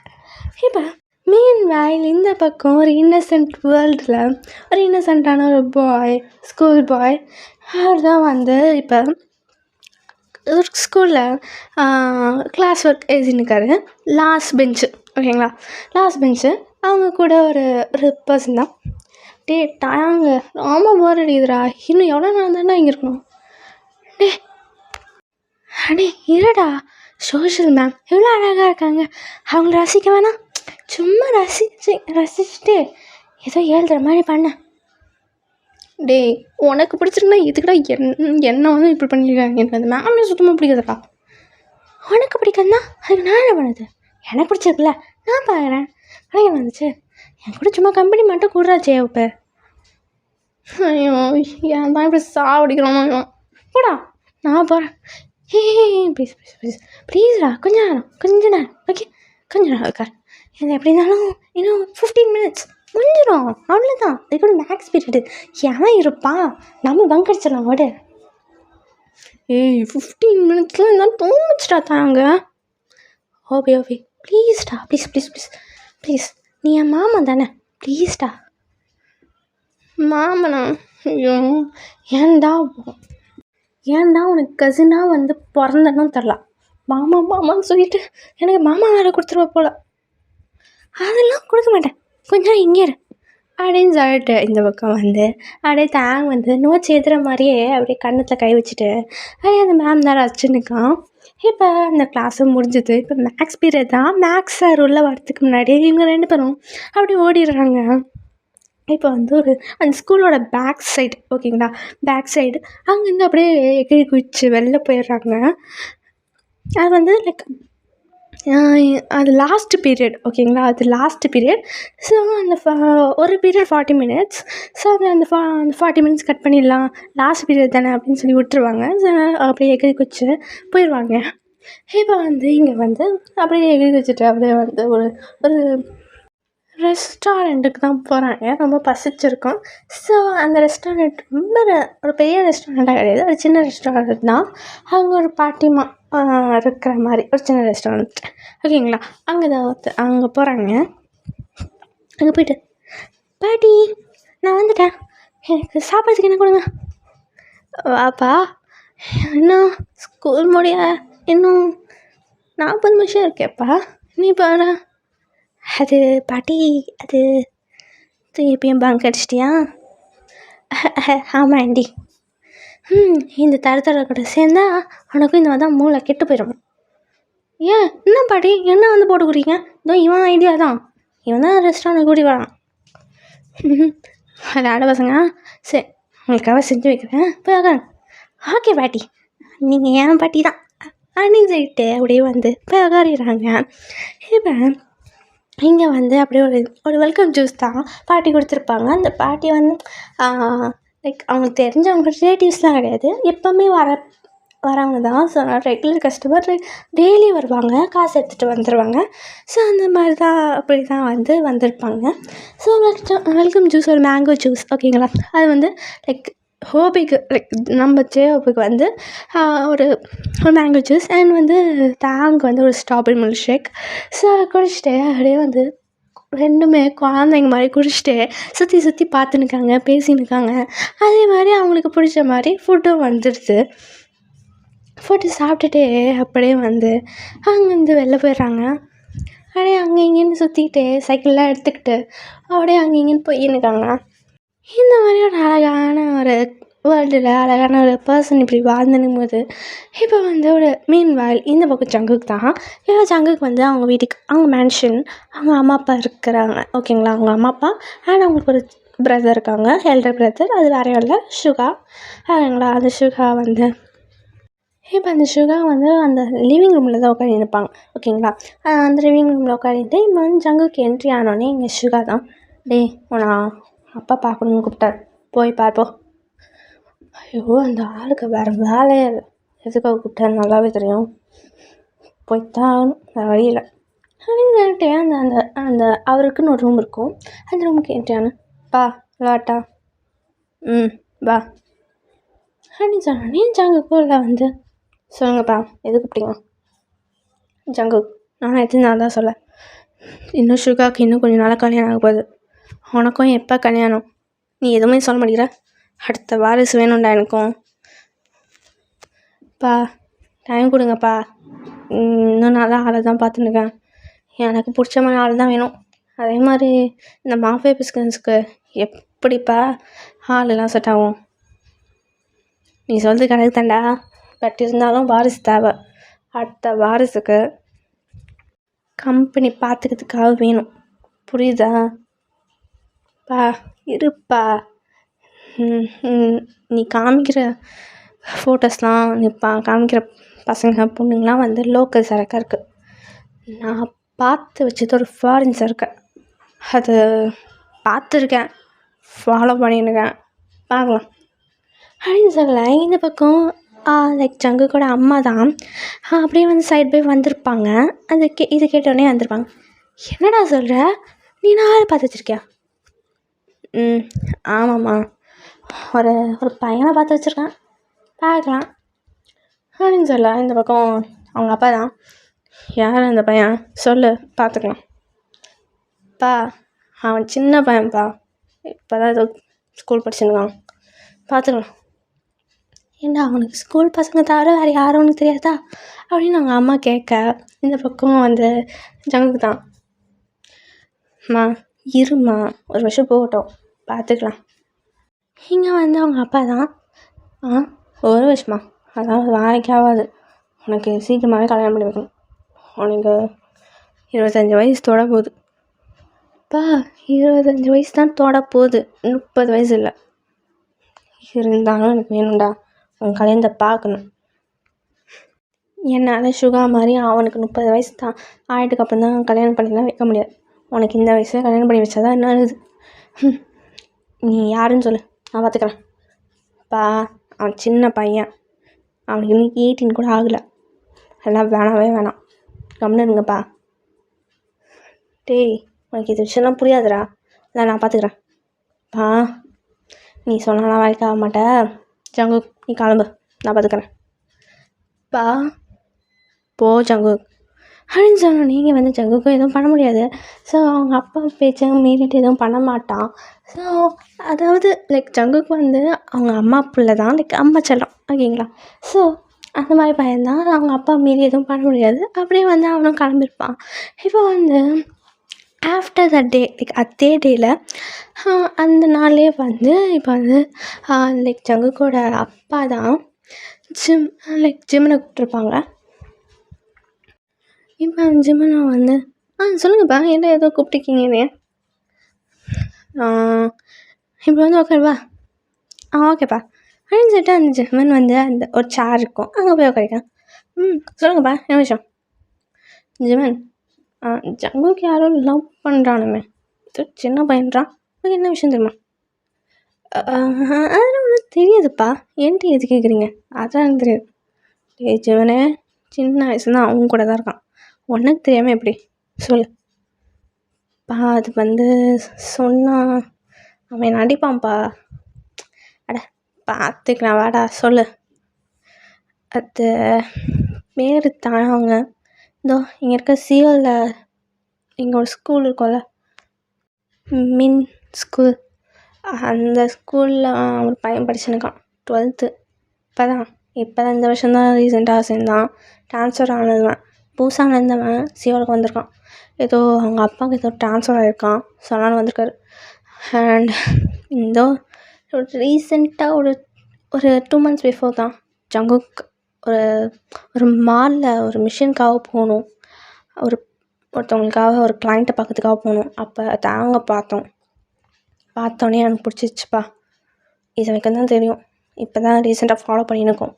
இப்போ மீன் வேல் இந்த பக்கம் ஒரு இன்னசென்ட் வேர்ல்டில் ஒரு இன்னசென்ட்டான ஒரு பாய், ஸ்கூல் பாய், அவர் தான் வந்து இப்போ ஒரு ஸ்கூலில் கிளாஸ் ஒர்க் எழுதினுக்காரு. லாஸ்ட் பெஞ்சு, ஓகேங்களா, லாஸ்ட் பெஞ்சு. அவங்க கூட ஒரு பர்சன் தான். டாங்க ரொம்ப போர் அடிக்குதுடா, இன்னும் எவ்வளோ நேரம் தானே இங்கே இருக்கணும்? அடே இருடா, சோஷியல் மேம் எவ்வளோ அழகாக இருக்காங்க, அவங்கள ரசிக்க வேணாம், சும்மா ரசிச்சுட்டு ஏதோ ஏழுற மாதிரி பண்ண. டேய், உனக்கு பிடிச்சிருந்தா இதுக்கடா என்ன வந்து இப்படி பண்ணியிருக்காங்க? எனக்கு அந்த மேமே சுத்தமாக பிடிக்காதுடா. உனக்கு பிடிக்குன்னா அதுக்கு நான் என்ன பண்ணுது? எனக்கு பிடிச்சிருக்குல்ல, நான் பார்க்குறேன். ஆனால் என்ன வந்துச்சு, என் கூட சும்மா கம்பெனி மட்டும் கூடுறாச்சே இப்போ. ஐயோ, ஏன் தான் இப்படி சாவடிக்கிறோம் போடா, நான் போகிறேன். ப்ளீஸ் ப்ளீஸ் ப்ளீஸ் ப்ளீஸ்டா, கொஞ்ச நேரம் ஓகே, கொஞ்ச நேரம் உட்கார். இது எப்படி இருந்தாலும் இன்னும் 15 minutes முடிஞ்சிடும், அவ்வளோதான். அதுக்கூட மேக்ஸ் பீரியடு எவன் இருப்பான், நம்ம பங்க் அடிச்சிடலாம் ஓடு. 15 minutes இருந்தாலும் தூங்கிச்சிட்டா தாங்க. ஓகே ப்ளீஸ்டா, ப்ளீஸ் நீ என் மாமன் தானே, ப்ளீஸ்டா. மாமனா? ஐயோ, ஏன்டா உனக்கு கசினாக வந்து பிறந்தனும் தெரில, மாமான்னு சொல்லிட்டு எனக்கு மாமா வேலை கொடுத்துருவா போல். அதெல்லாம் கொடுக்க மாட்டேன், கொஞ்சம் இங்கே இரு அப்படின்னு சொல்லிட்டு இந்த பக்கம் வந்து அப்படியே தேங் வந்து நோட்ஸ் எழுதுகிற மாதிரியே அப்படியே கன்னத்தில் கை வச்சுட்டு அப்படியே அந்த மேம் தான் ரசிச்சுன்னுக்கான். இப்போ அந்த கிளாஸும் முடிஞ்சுது. இப்போ மேக்ஸ் பீரியட் தான். மேக்ஸ் சார் உள்ள வரத்துக்கு முன்னாடி இவங்க 2 பேரும் அப்படி ஓடிடுறாங்க. இப்போ வந்து அந்த ஸ்கூலோட பேக் சைடு, ஓகேங்களா, பேக் சைடு அங்கேருந்து அப்படியே எகிரி குதிச்சு வெளில போயிடுறாங்க. அது வந்து லைக் அது லாஸ்ட்டு பீரியட், ஓகேங்களா, அது லாஸ்ட்டு பீரியட். ஸோ அந்த ஒரு பீரியட் 40 minutes. ஸோ அந்த 40 minutes கட் பண்ணிடலாம், லாஸ்ட் பீரியட் தானே அப்படின்னு சொல்லி விட்டுருவாங்க. ஸோ அப்படியே எகிரி குதிச்சு போயிடுவாங்க. இப்போ வந்து இங்கே வந்து அப்படியே எகிரி குதிச்சுட்டு அப்படியே வந்து ஒரு ரெஸ்டாரண்ட்டுக்கு தான் போகிறாங்க. ரொம்ப பசிச்சிருக்கோம். ஸோ அந்த ரெஸ்டாரண்ட் ரொம்ப ஒரு பெரிய ரெஸ்டாரண்ட்டாக கிடையாது, ஒரு சின்ன ரெஸ்டாரண்ட் தான். அவங்க ஒரு பாட்டிமா இருக்கிற மாதிரி ஒரு சின்ன ரெஸ்டாரண்ட். ஓகேங்களா? அங்கே போகிறாங்க. அங்கே போய்ட்டு, பாட்டி நான் வந்துட்டேன், எனக்கு சாப்பிட்றதுக்கு என்ன கொடுங்க. வாப்பா, இன்னும் ஸ்கூல் முடிய இன்னும் 40 நிமிஷம் இருக்கேப்பா, நீ பாரு. அது பாட்டி, அது திருப்பியும் பங்க் அடிச்சிட்டியா? ஆமாம் ஆண்டி. இந்த தரத்தர கூட சேர்ந்தா உனக்கும் இந்த மாதிரி தான் மூளை கெட்டு போயிடும். ஏன் என்ன பாட்டி என்ன வந்து போட்டு குடிங்க? இதோ இவன் ஐடியா தான், இவன் தான் ரெஸ்டாரண்ட் கூட்டி வரான். விளையாட பசங்க, சரி உங்களுக்காக செஞ்சு வைக்கிறேன், போய் உட்காருங்க. ஓகே பாட்டி, நீங்கள் ஏன் பாட்டி தான் அப்படின்னு சொல்லிட்டு அப்படியே வந்து போய் உட்காரிடுறாங்க. இப்போ இங்கே வந்து அப்படியே ஒரு வெல்கம் ஜூஸ் தான் பாட்டி கொடுத்துருப்பாங்க. அந்த பாட்டி வந்து லைக் அவங்களுக்கு தெரிஞ்சவங்க ரிலேட்டிவ்ஸ்லாம் கிடையாது, எப்போவுமே வரவங்க தான். ஸோ ரெகுலர் கஸ்டமர், டெய்லி வருவாங்க, காசு எடுத்துகிட்டு வந்துடுவாங்க. ஸோ அந்த மாதிரி தான், அப்படி தான் வந்து வந்திருப்பாங்க. ஸோ வெல்கம் ஜூஸ் ஒரு மேங்கோ ஜூஸ், ஓகேங்களா? அது வந்து லைக் ஹோபிக்கு, லைக் நம்ம ஹோபிக்கு வந்து ஒரு மேங்கோ ஜூஸ் அண்ட் வந்து தேங்க் வந்து ஒரு ஸ்ட்ராபெரி மில்க் ஷேக். ஸோ குடிச்சிட்டு அப்படியே வந்து ரெண்டுமே குழந்தைங்க மாதிரி குடிச்சிட்டு சுற்றி சுற்றி பார்த்துன்னுக்காங்க, பேசின்னுக்காங்க. அதே மாதிரி அவங்களுக்கு பிடிச்ச மாதிரி ஃபுட்டும் வந்துடுது. ஃபுட்டு சாப்பிட்டுட்டே அப்படியே வந்து அங்கேருந்து வெளில போயிடுறாங்க. அப்படியே அங்கே இங்கேன்னு சுற்றிக்கிட்டு சைக்கிள்லாம் எடுத்துக்கிட்டு அப்படியே அங்கே இங்கேன்னு போயின்னுக்காங்க. இந்த மாதிரி ஒரு அழகான ஒரு வேர்ல்டில் அழகான ஒரு பர்சன் இப்படி வாழ்ந்துனும் போது இப்போ வந்து ஒரு மீன்வாயில் இந்த பக்கம் ஜங்குக்கு தான். இப்போ ஜங்குக்கு வந்து அவங்க வீட்டுக்கு, அவங்க மேன்ஷன், அவங்க அம்மா அப்பா இருக்கிறாங்க, ஓகேங்களா? அவங்க அம்மா அப்பா அண்ட் அவங்களுக்கு ஒரு பிரதர் இருக்காங்க, எல்டர் பிரதர். அது வேறையும் இல்லை, சுகா, ஓகேங்களா? அந்த சுகா வந்து இப்போ அந்த சுகா வந்து அந்த லிவிங் ரூமில் தான் உட்காந்து இருப்பாங்க, ஓகேங்களா? அந்த லிவிங் ரூமில் உட்காந்துட்டு இப்போ வந்து ஜங்குக்கு என்ட்ரி ஆனோடனே இங்கே சுகா தான், டேய் உனா அப்பா பார்க்கணுன்னு கூப்பிட்டார், போய் பார்ப்போம். ஐயோ அந்த ஆளுக்கு வேறு வேலையே இல்லை, எதுக்காக கூப்பிட்டாரு நல்லாவே தெரியும், போய்த்தான் ஆகணும், வேறு வழியில் அப்படின்னு சொல்லிட்டு அந்த அந்த அவருக்குன்னு ஒரு ரூம் இருக்கும், அந்த ரூமுக்கு என்ட்ரியானு, பா விளாட்டா, பா அப்படின்னு சொன்னோடனே ஜங்குக்குள்ள வந்து, சொல்லுங்கப்பா எது கூப்பிட்டீங்க? ஜங்கு, நான் எத்தனை நாள் தான் சொல்ல, இன்னும் சுகாவுக்கு இன்னும் கொஞ்சம் நாளாக கல்யாணம் ஆக போகுது, உனக்கும் எப்போ கல்யாணம்? நீ எதுவுமே சொல்ல மாட்டேங்கிற, அடுத்த வாரிசு வேணும்டா எனக்கும், பா டைம் கொடுங்கப்பா, இன்னும் நல்லா ஆளை தான் பார்த்துன்னுக்கேன், எனக்கு பிடிச்ச மாதிரி ஆள் தான் வேணும். அதே மாதிரி இந்த மாஃபியா பிஸ்கன்ஸுக்கு எப்படிப்பா ஆளெல்லாம் செட் ஆகும்? நீ சொல்கிறது கரெக்ட் தான்டா, பட் இருந்தாலும் வாரிசு தேவை, அடுத்த வாரிசுக்கு கம்பெனி பார்த்துக்கிறதுக்காக வேணும், புரியுதா? பா இருப்பா, நீ காமிக்கிற ஃபோட்டோஸ்லாம், நீ காமிக்கிற பசங்க பொண்ணுங்களாம் வந்து லோக்கல் சரக்காக இருக்குது, நான் பார்த்து வச்சது ஒரு ஃபாரின் சரக்கு, அது பார்த்துருக்கேன், ஃபாலோ பண்ணியிருக்கேன், பார்க்கலாம் அப்படின்னு சொல்ல. இந்த பக்கம் லைக் ஜங்கு கூட அம்மா தான் அப்படியே வந்து சைட் பை வந்திருப்பாங்க. இது கேட்டோடனே வந்திருப்பாங்க, என்னடா சொல்கிற, நீ நான் பார்த்து வச்சுருக்கியா? ஆமாம்மா, ஒரு பையனை பார்த்து வச்சுருக்கேன், பார்க்கலாம் அப்படின்னு சொல்ல. இந்த பக்கம் அவங்க அப்பா தான், யார் அந்த பையன் சொல்லு பார்த்துக்கலாம். பா அவன் சின்ன பையன்ப்பா, இப்போ தான் ஏதோ ஸ்கூல் படிச்சுருக்கான், பார்த்துக்கலாம். ஏண்டா அவனுக்கு ஸ்கூல் பசங்க தவிர வேறு யாரும் உனக்கு தெரியாதா அப்படின்னு அவங்க அம்மா கேட்க, இந்த பக்கம் வந்து ஜங்குக்கு தான், அம்மா இருமா ஒரு வருஷம் போகட்டும் பார்த்துக்கலாம். இங்கே வந்து அவங்க அப்பா தான், ஒரு வருஷமா அதான் வேலைக்கு ஆகாது, உனக்கு சீக்கிரமாகவே கல்யாணம் பண்ணி வைக்கணும், உனக்கு 25 வயசு தொட போகுது. பா 25 வயசு தான் தொட போகுது, 30 வயசு இல்லை, இருந்தாலும் எனக்கு வேணும்டா, உன் கல்யாணத்தை பார்க்கணும். என்னால் சுகா மாதிரி அவனுக்கு 30 வயசு தான் ஆயிட்டுக்கப்புறம் தான் கல்யாணம் பண்ணிலாம் வைக்க முடியாது, உனக்கு இந்த வயசில் கல்யாணம் பண்ணி வச்சா தான் என்ன ஆகுது, நீ யாருன்னு சொல்லு நான் பார்த்துக்கிறேன். பா அவன் சின்ன பையன், அவனுக்கு இன்னும் 18 கூட ஆகலை, அதெல்லாம் வேணாவே வேணாம், கம்முன்னு இருங்கப்பா. டேய் உனக்கு இது விஷயம்லாம் புரியாதுடா, இல்லை நான் பார்த்துக்கிறேன். பா நீ சொன்னாலாம் வேலைக்கு ஆக மாட்டேன், ஜங்கு நீ கிளம்பு, நான் பார்த்துக்கிறேன். பா போ ஜங்குக் அப்படின்னு சொன்னோன்னே இங்கே வந்து ஜங்குக்கும் எதுவும் பண்ண முடியாது. ஸோ அவங்க அப்பா பேச்சை மீறிட்டு எதுவும் பண்ண மாட்டான். ஸோ அதாவது லைக் ஜங்குக்கு வந்து அவங்க அம்மா பிள்ளை தான், லைக் அம்மா செல்லம், ஓகேங்களா. ஸோ அந்த மாதிரி பையன்தான், அவங்க அப்பா மீறி எதுவும் பண்ண முடியாது. அப்படியே வந்து அவனும் கிளம்பியிருப்பான். இப்போ வந்து ஆஃப்டர் த டே, லைக் அதே டேயில் அந்த நாள்லேயே வந்து இப்போ வந்து லைக் ஜங்குக்கோட அப்பா தான் ஜிம்னை கூப்பிட்ருப்பாங்க. இப்போ ஜிம்னா வந்து சொல்லுங்கப்பா, என்ன ஏதோ கூப்பிட்டுருக்கீங்கன்னு. இப்போ வந்து உட்காருவா. ஓகேப்பா அப்படின்னு சொல்லிட்டு அந்த ஜிம்மன் வந்து அந்த ஒரு சேர் இருக்கும், அங்கே போய் உட்காரிக்கான். சொல்லுங்கப்பா, என்ன விஷயம்? ஜிம்மன், ஜங்குக்கு யாரும் லவ் பண்ணுறானுமே, சின்ன பையன்றான், உனக்கு என்ன விஷயம் தெரியுமா? அதெல்லாம் ஒன்றும் தெரியாதுப்பா, என்கிட்ட எது கேட்குறீங்க? அதெல்லாம் எனக்கு தெரியாது. ஜிம்மனே, சின்ன வயசு தான் அவங்க கூட தான் இருக்கான், உனக்கு தெரியாமல் எப்படி? சொல்லு. பா அது வந்து சொன்னால் அவன் அடிப்பான்ப்பா. அட பார்த்துக்கலாம், வாடா சொல்லு. அது பேர் தாங்க, இதோ இங்கே இருக்க சியோலில் இங்கே ஒரு ஸ்கூல் இருக்கும்ல, மின் ஸ்கூல், அந்த ஸ்கூலில் ஒரு பையன் படிச்சுருக்கான் 12th. இப்போ தான் இந்த வருஷம்தான் ரீசெண்டாக சேர்ந்தான், ட்ரான்ஸ்ஃபர் ஆனதுவன், புதுசாக நடந்தவன் சியோலுக்கு வந்திருக்கான். ஏதோ அவங்க அப்பாவுக்கு ஏதோ ட்ரான்ஸ்ஃபர் ஆகிருக்கான், ஸோ அதனால் வந்திருக்காரு. அண்ட் இதோ ரீசெண்டாக ஒரு 2 months பிஃபோர் தான் ஜங்குக் ஒரு மாலில் ஒரு மிஷினுக்காக போகணும், ஒருத்தவங்களுக்காக ஒரு கிளைண்ட்டை பார்க்கறதுக்காக போகணும். அப்போ தாங்க பார்த்தோன்னே எனக்கு பிடிச்சிருச்சுப்பா. இது எனக்கு தான் தெரியும், இப்போ தான் ரீசெண்டாக ஃபாலோ பண்ணியிருக்கோம்.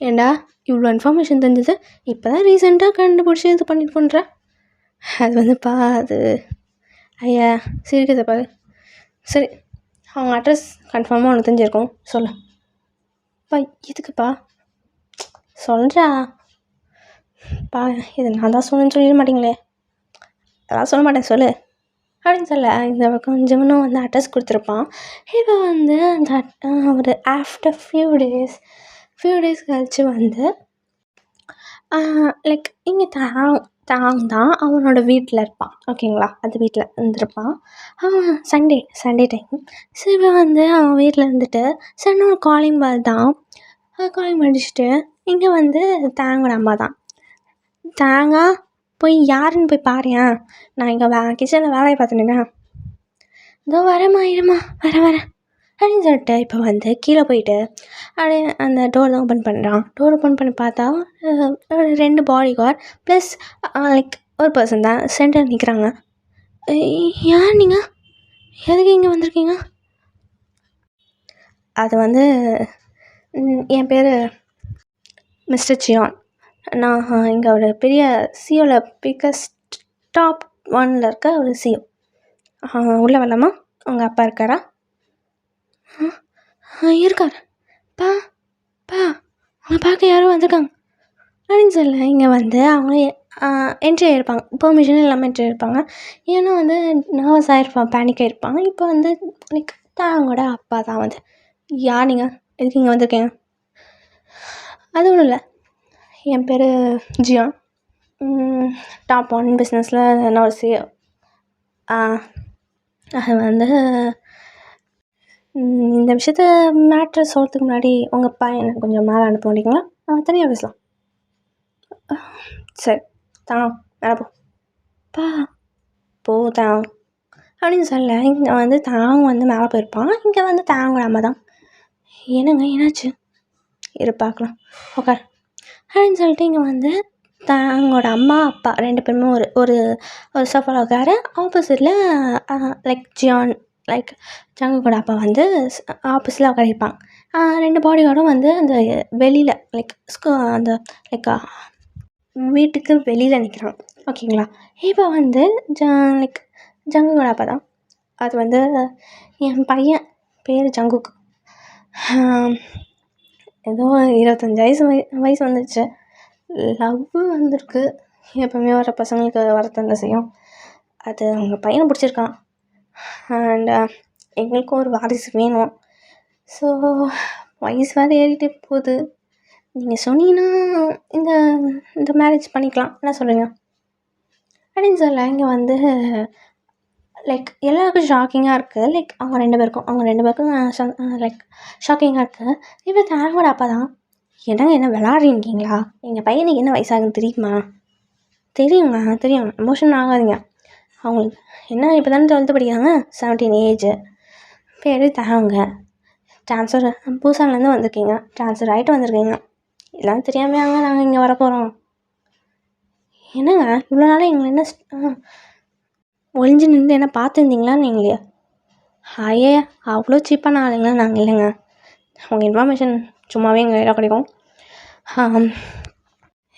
ஏண்டா இவ்வளோ இன்ஃபர்மேஷன் தெரிஞ்சது இப்போ தான் ரீசெண்டாக கண்டுபிடிச்சி இது பண்ணிட்டு பண்ணுற? அது வந்துப்பா, அது ஐயா சிரிக்கிறத பாரு. சரி, அவங்க அட்ரஸ் கன்ஃபார்மாக உனக்கு தெரிஞ்சிருக்கும், சொல்லு. பா எதுக்குப்பா சொல்கிறா? பா இது நான் தான் சொன்னேன்னு சொல்லிட மாட்டீங்களே? அதெல்லாம் சொல்ல மாட்டேன், சொல்லு அப்படின்னு சொல்ல இந்த பக்கம் ஜிம்னும் வந்து அட்ரஸ் கொடுத்துருப்பான். இப்போ வந்து அந்த ஒரு ஆஃப்டர் ஃபியூ டேஸ் கழிச்சு வந்து லைக் இங்கே தான் அவனோட வீட்டில் இருப்பான், ஓகேங்களா. அது வீட்டில் இருந்திருப்பான். அவன் சண்டே டைம். ஸோ இப்போ வந்து அவன் வீட்டில் இருந்துட்டு சன்னு ஒரு காலிங் பால் தான். காலிங் அடிச்சுட்டு இங்கே வந்து தாங்கோட அம்மா தான். தாங்கா போய் யாருன்னு போய் பாருேன், நான் இங்கே கிச்சனில் வேலையை பார்த்துனேன், இதோ வரேம்மா இருமா வரேன் அப்படின்னு சொல்லிட்டு இப்போ வந்து கீழே போயிட்டு அப்படியே அந்த டோர் தான் ஓப்பன் பண்ணுறான். டோர் ஓப்பன் பண்ணி பார்த்தா 2 பாடி கார்ட் ப்ளஸ் லைக் ஒரு பர்சன் தான் சென்டர் நிற்கிறாங்க. யார் நீங்கள், எதுக்கு இங்கே வந்திருக்கீங்க? அது வந்து என் பேர் மிஸ்டர் ஜியான், நான் இங்கே ஒரு பெரிய சியோவில் பிக்கஸ்ட் டாப் 1 இருக்க ஒரு சியோ. உள்ளே வரலாமா? உங்கள் அப்பா இருக்காரா? இருக்கார். பா அவங்க பார்க்க யாரும் வந்திருக்காங்க அப்படின்னு சொல்ல இங்கே வந்து அவங்களே என்ட்ரி ஆகிருப்பாங்க, பெர்மிஷன் இல்லாமல் என்ட்ரி ஆகிருப்பாங்க. ஏன்னா வந்து நர்வஸ் ஆகிருப்பான், பேனிக் ஆகிருப்பாங்க. இப்போ வந்து லைக் அவங்களோட அப்பா தான் வந்து, யார் நீங்கள், எதுக்கு இங்கே வந்திருக்கீங்க? அது ஒன்றும் இல்லை, என் பேர் ஜியான், டாப் 1 பிஸ்னஸில் நான் ஒரு சிஓ. அது வந்து இந்த விஷயத்த மேட்ரு சொல்கிறதுக்கு முன்னாடி உங்கள் அப்பா எனக்கு கொஞ்சம் மேலே அனுப்ப முடியுங்களா? தனியாக பேசலாம். சரி தான் மேலே போ தான் அப்படின்னு சொல்ல இங்கே வந்து தாங்க வந்து மேலே போயிருப்பான். இங்கே வந்து தாங்கோட அம்மா தான். என்னங்க என்னாச்சு? இரு பார்க்கலாம், ஓகே அப்படின்னு சொல்லிட்டு இங்கே வந்து தாங்கோட அம்மா அப்பா 2 பேருமே ஒரு சோஃபாவில் உட்கார, ஆப்போசிட்டில் லைக் ஜியான் லைக் ஜங்குக்கோட அப்பா வந்து ஆப்போசிட்டில் உட்காரிருப்பாங்க. 2 பாடி கார்டும் வந்து அந்த வெளியில் லைக் அந்த லைக் வீட்டுக்கு வெளியில் நிற்கிறாங்க, ஓகேங்களா. இப்போ வந்து லைக் ஜங்குக்கோட அப்பா தான். அது வந்து என் பையன் பேர் ஜங்குக். ஏதோ 25 வயசு வந்துடுச்சு, லவ் வந்திருக்கு. எப்போவுமே வர பசங்களுக்கு வரத்தந்த செய்யும். அது அவங்க பையனை பிடிச்சிருக்கான். அண்ட் எங்களுக்கும் ஒரு வாரிசு வேணும். ஸோ வயசு வேறு ஏறிட்டே போகுது. நீங்கள் சொன்னீங்கன்னா இந்த இந்த மேரேஜ் பண்ணிக்கலாம், என்ன சொல்கிறீங்க அப்படின்னு சொல்ல இங்கே வந்து லைக் எல்லாருக்கும் ஷாக்கிங்காக இருக்குது. லைக் அவங்க ரெண்டு பேருக்கும் லைக் ஷாக்கிங்காக இருக்குது. இப்போ தாங்கோட அப்பா தான், என்னங்க என்ன விளாட்றீங்களா? எங்கள் பையனுக்கு என்ன வயசாகுன்னு தெரியுமா? தெரியுங்க, தெரியும், எமோஷன் ஆகாதீங்க. அவங்களுக்கு என்ன இப்போ தானே 12th படிக்கிறாங்க, 17 ஏஜ். பேர் தாங்க, ட்ரான்ஸ்ஃபர் பூசான்லேருந்து வந்திருக்கீங்க, ட்ரான்ஸ்ஃபர் ஆகிட்டு வந்திருக்கீங்க. எல்லாம் தெரியாமையாங்க நாங்கள் இங்கே வரப்போகிறோம். என்னங்க இவ்வளோ நாளாக எங்களை என்ன ஒளிஞ்சு நின்று என்ன பார்த்துருந்தீங்களான்னு நீங்களே? ஐயா, அவ்வளோ சீப்பான ஆளுங்களாம் நாங்கள் இல்லைங்க. உங்கள் இன்ஃபர்மேஷன் சும்மாவே எங்கள் கையில் கிடைக்கும்.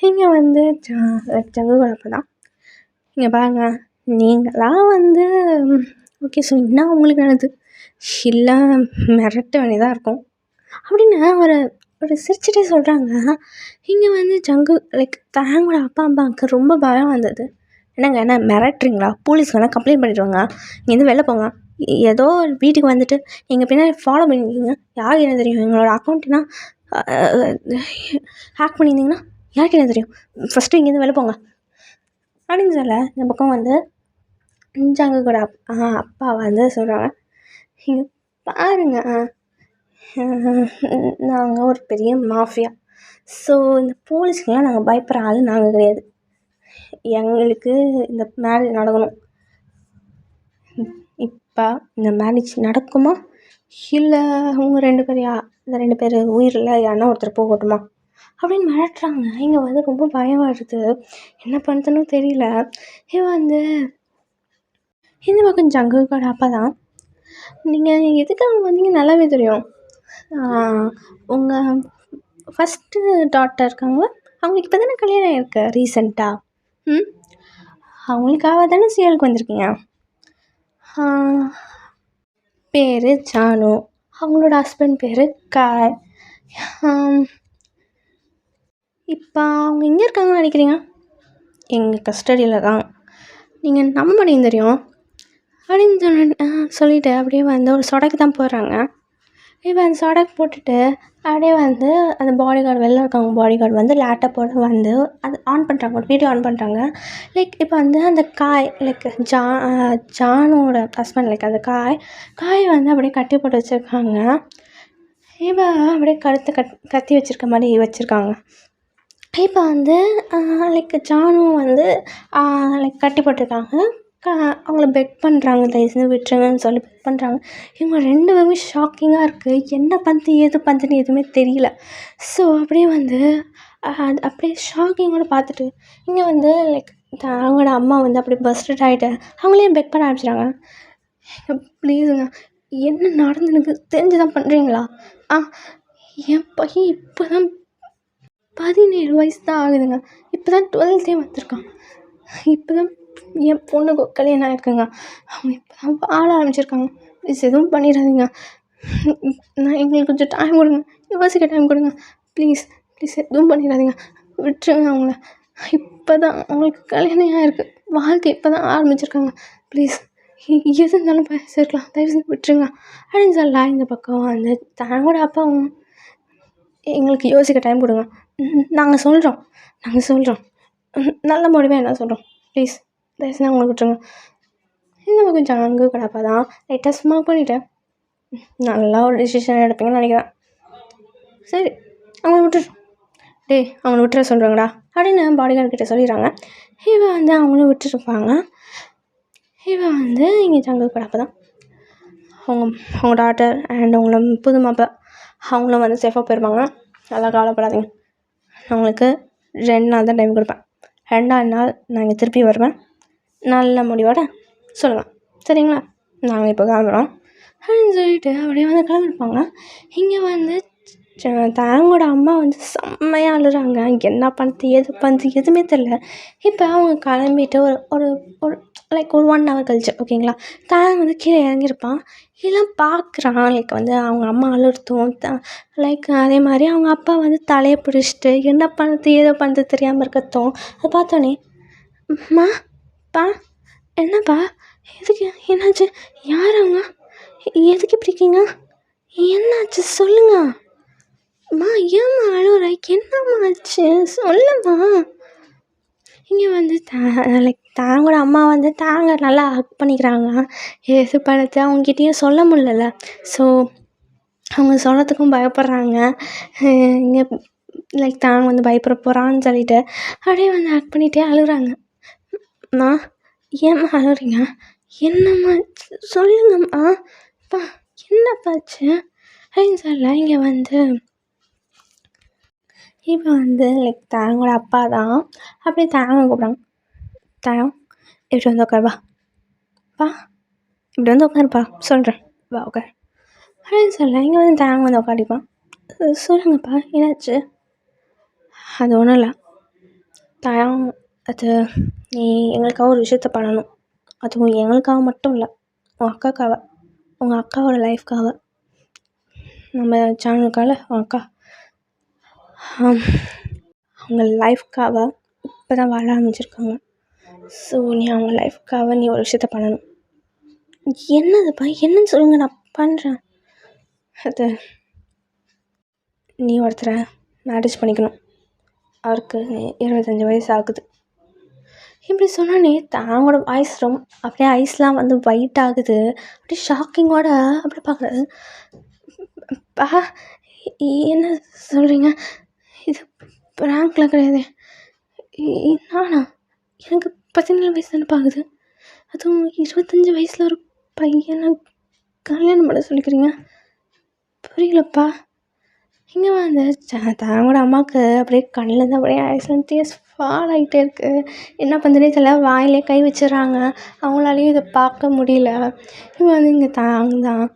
இங்கே வந்து ஜங்கு குழப்பம் தான். இங்கே பாருங்க, நீங்களாம் வந்து ஓகே சொன்னால் உங்களுக்கு நல்லது, இல்லை மிரட்ட வேண்டியதாக இருக்கும் அப்படின்னு ஒரு ஒரு சிரிச்சுட்டே சொல்கிறாங்க. இங்கே வந்து ஜங்கு லைக் தாங்கோட அப்பா அம்மாவுக்கு ரொம்ப பயம் வந்தது. என்னங்க என்ன மிரட்டுறீங்களா? போலீஸ்க்கு வேணால் கம்ப்ளைண்ட் பண்ணிடுவாங்க, இங்கேருந்து வெளில போங்க. ஏதோ வீட்டுக்கு வந்துட்டு எங்கள் பின்னாடி ஃபாலோ பண்ணியிருக்கீங்க, யாருக்கு என்ன தெரியும்? எங்களோட அக்கௌண்ட்னா ஹேக் பண்ணியிருந்தீங்கன்னா யாருக்கு என்ன தெரியும்? ஃபஸ்ட்டு இங்கேருந்து வெளில போங்க அப்படின்னு சொல்ல இந்த பக்கம் வந்து ஜங்கு கூட அப்பா வந்து சொல்கிறாங்க, இங்கே பாருங்க, நாங்கள் ஒரு பெரிய மாஃபியா. ஸோ இந்த போலீஸ்க்கெலாம் நாங்கள் பயப்படுற ஆள் நாங்கள் கிடையாது. எங்களுக்கு இந்த மேரேஜ் நடக்கணும். இப்போ இந்த மேரேஜ் நடக்குமா, இல்லை அவங்க இந்த 2 பேர் உயிரில் யாருன்னா ஒருத்தர் போகட்டுமா அப்படின்னு மிரட்டுறாங்க. இங்கே வந்து ரொம்ப பயம் வருது, என்ன பண்ணுறதுன்னு தெரியல. இவன் வந்து இந்த பக்கம் ஜங்குக்கோட அப்பா தான், நீங்கள் எதுக்காக வந்தீங்க நல்லாவே தெரியும். உங்கள் ஃபஸ்ட்டு டாட்டர் இருக்காங்களா, அவங்களுக்கு இப்போ தானே கல்யாணம் ஆகிருக்கு ரீசெண்டாக. அவங்களுக்காக தானே சீரியலுக்கு வந்திருக்கீங்க. பேர் ஜானு, அவங்களோட ஹஸ்பண்ட் பேர் காய். இப்போ அவங்க எங்கே இருக்காங்கன்னு நினைக்கிறீங்க? எங்கள் கஸ்டடியில் தான், நீங்கள் நம்ப மாட்டீங்க தெரியும் அப்படின்னு சொல்லிவிட்டு அப்படியே வந்து ஒரு சொடக்கு தான் போடுறாங்க. இப்போ அந்த சொடக்கு போட்டுட்டு அப்படியே வந்து அந்த பாடி கார்டு வெளில இருக்காங்க, பாடி கார்டு வந்து லேப்டாப்போடு வந்து அது ஆன் பண்ணுறாங்க, ஒரு வீடியோ ஆன் பண்ணுறாங்க. லைக் இப்போ வந்து அந்த காய் லைக் ஜானோட ஹஸ்பண்ட் லைக் அந்த காய் வந்து அப்படியே கட்டி போட்டு வச்சுருக்காங்க. இப்போ அப்படியே கத்தி வச்சுருக்க மாதிரி வச்சுருக்காங்க. இப்போ வந்து லைக் ஜானு வந்து லைக் கட்டி போட்டிருக்காங்க. அவங்கள பெக் பண்ணுறாங்க, தயவுசெய்து விட்டுருங்கன்னு சொல்லி பெக் பண்ணுறாங்க. இவங்க 2 பேருமே ஷாக்கிங்காக இருக்குது, என்ன பண்ணுது ஏது பண்ணுதுன்னு எதுவுமே தெரியல. ஸோ அப்படியே வந்து அது அப்படியே ஷாக்கிங்கோடு பார்த்துட்டு இங்கே வந்து லைக் அவங்களோட அம்மா வந்து அப்படியே பஸ்டட் ஆகிட்டு அவங்களையும் பெக் பண்ண ஆரம்பிச்சிட்டாங்க. ப்ளீஸுங்க, என்ன நடந்து எனக்கு தெரிஞ்சு தான் பண்ணுறீங்களா? என் பையன் இப்போ தான் 17 வயசு தான் ஆகுதுங்க, இப்போ தான் 12th வந்திருக்கான். இப்போ தான் என் பொண்ணுக்கு கல்யாணம் ஆகிருக்குங்க, அவங்க இப்போ தான் வாழ ஆரம்பிச்சிருக்காங்க. ப்ளீஸ் எதுவும் பண்ணிடாதீங்க, எங்களுக்கு கொஞ்சம் டைம் கொடுங்க, யோசிக்க டைம் கொடுங்க, ப்ளீஸ் எதுவும் பண்ணிடாதீங்க, விட்டுருங்க அவங்கள. இப்போ தான் அவங்களுக்கு கல்யாணம் ஆகிருக்கு, வாழ்க்கை இப்போ தான் ஆரம்பிச்சிருக்காங்க, ப்ளீஸ் எது இருந்தாலும் பேசிருக்கலாம், தயவுசெய்து விட்டுருங்க அப்படின்னு சொல்லலாம். இந்த பக்கம் வந்து தன்னோட அப்பாவும் எங்களுக்கு யோசிக்க டைம் கொடுங்க, நாங்கள் சொல்கிறோம் நல்ல முடிவாக என்ன சொல்கிறோம், ப்ளீஸ் தயவுசெய்து அவங்களை விட்டுருங்க. இந்த பக்கம் ஜங்கு கடப்பா தான் லைட்டாக ஸ்மாக் பண்ணிவிட்டேன், நல்லா ஒரு டிசிஷன் எடுப்பீங்கன்னு நினைக்கிறேன். சரி அவங்கள விட்டுற சொல்கிறாங்கடா அப்படின்னு பாடிகார்ட்கிட்ட சொல்லிடுறாங்க. இவன் வந்து அவங்களும் விட்டுருப்பாங்க. இவன் வந்து இங்கே ஜங்கு கடப்பா தான் அவங்க டாட்டர் அண்ட் அவங்கள புது மாப்பா அவங்களும் வந்து சேஃபாக போயிருப்பாங்க. நல்லா கவலைப்படாதீங்க, நான் உங்களுக்கு 2 நாள் தான் டைம் கொடுப்பேன், 2ஆவது நாள் நான் இங்கே திருப்பி வருவேன், நல்ல முடிவோட சொல்லுங்கள், சரிங்களா? நாங்கள் இப்போ கிளம்புறோம் அப்படின்னு சொல்லிட்டு அப்படியே வந்து கிளம்பிருப்பாங்க. இங்கே வந்து தாங்கோட அம்மா வந்து செம்மையாக அழுறாங்க, என்ன பண்ணுறது ஏது பண்ணுறது எதுவுமே தெரில. இப்போ அவங்க கிளம்பிட்டு ஒரு ஒரு லைக் ஒரு 1 hour கழிச்சு ஓகேங்களா, தாங்க வந்து கீழே இறங்கியிருப்பான். இதெல்லாம் பார்க்குறான். லைக் வந்து அவங்க அம்மா அழுறதும் லைக் அதே மாதிரி அவங்க அப்பா வந்து தலையை பிடிச்சிட்டு என்ன பண்ணுறது ஏதோ பண்ணுறது தெரியாமல் இருக்கட்டும். அதை பார்த்தோன்னே, அம்மா பா என்னப்பா எதுக்கு என்னாச்சு, யார் அவங்க, எதுக்கு இப்படி இருக்கீங்க, என்னாச்சு சொல்லுங்க அம்மா, ஏம்மா அழுகுற, என்ன என்னாச்சு சொல்லுமா. இங்கே வந்து லைக் தாங்களோட அம்மா வந்து நல்லா ஹக் பண்ணிக்கிறாங்க. எது பணத்தை அவங்ககிட்டயும் சொல்ல முடியல. ஸோ அவங்க சொல்கிறதுக்கும் பயப்படுறாங்க. இங்கே லைக் தாங்க வந்து பயப்பட போகிறான்னு சொல்லிட்டு அப்படியே வந்து ஹக் பண்ணிகிட்டே அழுகுறாங்க. அம்மா ஏம்மா அழுகுறீங்க? என்னம்மா சொல்லுங்கம்மா. அப்பா என்னப்பாச்சு அப்படின்னு சொல்ல இங்கே வந்து இப்போ வந்து லைக் தாங்களோட அப்பா தான் அப்படியே தாங்க கூப்பிட்றாங்க. தாயம் இப்படி வந்து உட்காருப்பா. பா இப்படி வந்து உட்காருப்பா சொல்கிறேன் வா உட்கார் அப்படின்னு சொல்ல இங்கே வந்து தாங்க வந்து உட்காடிப்பான். சொல்லுங்கப்பா என்னாச்சு? அது ஒன்றும் இல்லை தாயம், அது நீ எங்களுக்காக ஒரு விஷயத்த பண்ணணும். அதுவும் எங்களுக்காக மட்டும் இல்லை, உன் அக்காக்காக, உங்கள் அக்காவோட லைஃப்காக. நம்ம சேனலுக்காக உன் அக்கா அவங்க லைஃப்காக இப்போ தான் வாழ ஆரம்பிச்சிருக்காங்க. ஸோ நீ அவங்க லைஃப்காக நீ ஒரு விஷயத்த பண்ணணும். என்னதுப்பா என்னன்னு சொல்லுங்கள், நான் பண்ணுறேன். அது நீ ஒருத்தரை மேரேஜ் பண்ணிக்கணும். அவருக்கு 25 வயசு ஆகுது. இப்படி சொன்னானே தாங்களோட வாய்ஸ் ரொம்ப அப்படியே ஐஸ்லாம் வந்து ஒயிட் ஆகுது. அப்படியே ஷாக்கிங்கோட அப்படி பார்க்குறது. பா என்ன சொல்கிறீங்க? இது ப்ராங்க்லாம் கிடையாது. நானா? எனக்கு 17 வயசு தானே பார்க்குது. அதுவும் 25 வயசில் ஒரு பையனை கல்யாணம் பண்ண சொல்லிக்கிறீங்க? புரியலப்பா. இங்கே வந்து தாங்களோட அம்மாவுக்கு அப்படியே கண்ணில் அப்படியே ஐஸ்லாம் டீயர்ஸ் ஃபால் ஆகிட்டே இருக்குது. என்ன பண்ணுறதே தெரியல. வாயிலே கை வச்சிடறாங்க. அவங்களாலையும் இதை பார்க்க முடியல. இப்போ வந்து இங்கே தாங்க தான்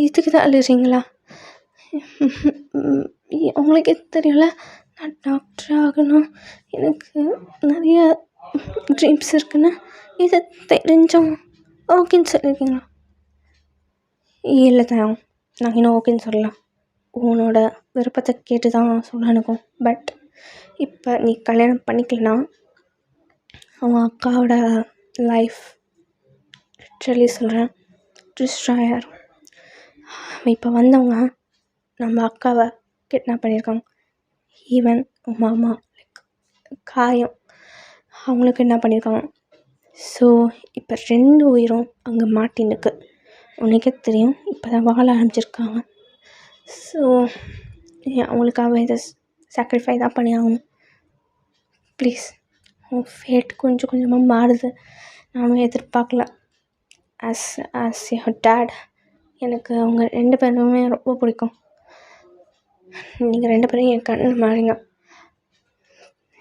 இதுக்கு தான் அழுறீங்களா? உங்களுக்கே தெரியல நான் டாக்டர் ஆகணும், எனக்கு நிறைய ட்ரீம்ஸ் இருக்குன்னு. இதை தெரிஞ்சோம் ஓகேன்னு சொல்லியிருக்கீங்களா? இல்லை தான் நாங்கள் இன்னும் ஓகேன்னு சொல்லலாம். உன்னோட விருப்பத்தை கேட்டு தான் சொல்லணுக்கும். பட் இப்போ நீ கல்யாணம் பண்ணிக்கலனா அவன் அக்காவோட லைஃப் லிட்ரலி சொல்கிறேன் டிஸ்ட்ராய் ஆகிரும். இப்போ வந்தவங்க நம்ம அக்காவை கிட்னாப் பண்ணியிருக்காங்க. ஈவன் மாமா லைக் காயம் அவங்களுக்கு என்ன பண்ணியிருக்காங்க. ஸோ இப்போ 2 உயிரும் அங்கே மாட்டினுக்கு. உனக்கே தெரியும் இப்போ தான் வாழ ஆரம்பிச்சிருக்காங்க. ஸோ அவங்களுக்காக இதை சாக்ரிஃபை தான் பண்ணி ஆகணும். ப்ளீஸ், உன் ஃபேட் கொஞ்சம் கொஞ்சமாக மாறுது. நானும் எதிர்பார்க்கல. ஆஸ் யுவர் டேட் எனக்கு அவங்க 2 பேருமே ரொம்ப பிடிக்கும். நீங்கள் 2 பேரும் என் கண்ணு மாறிங்க.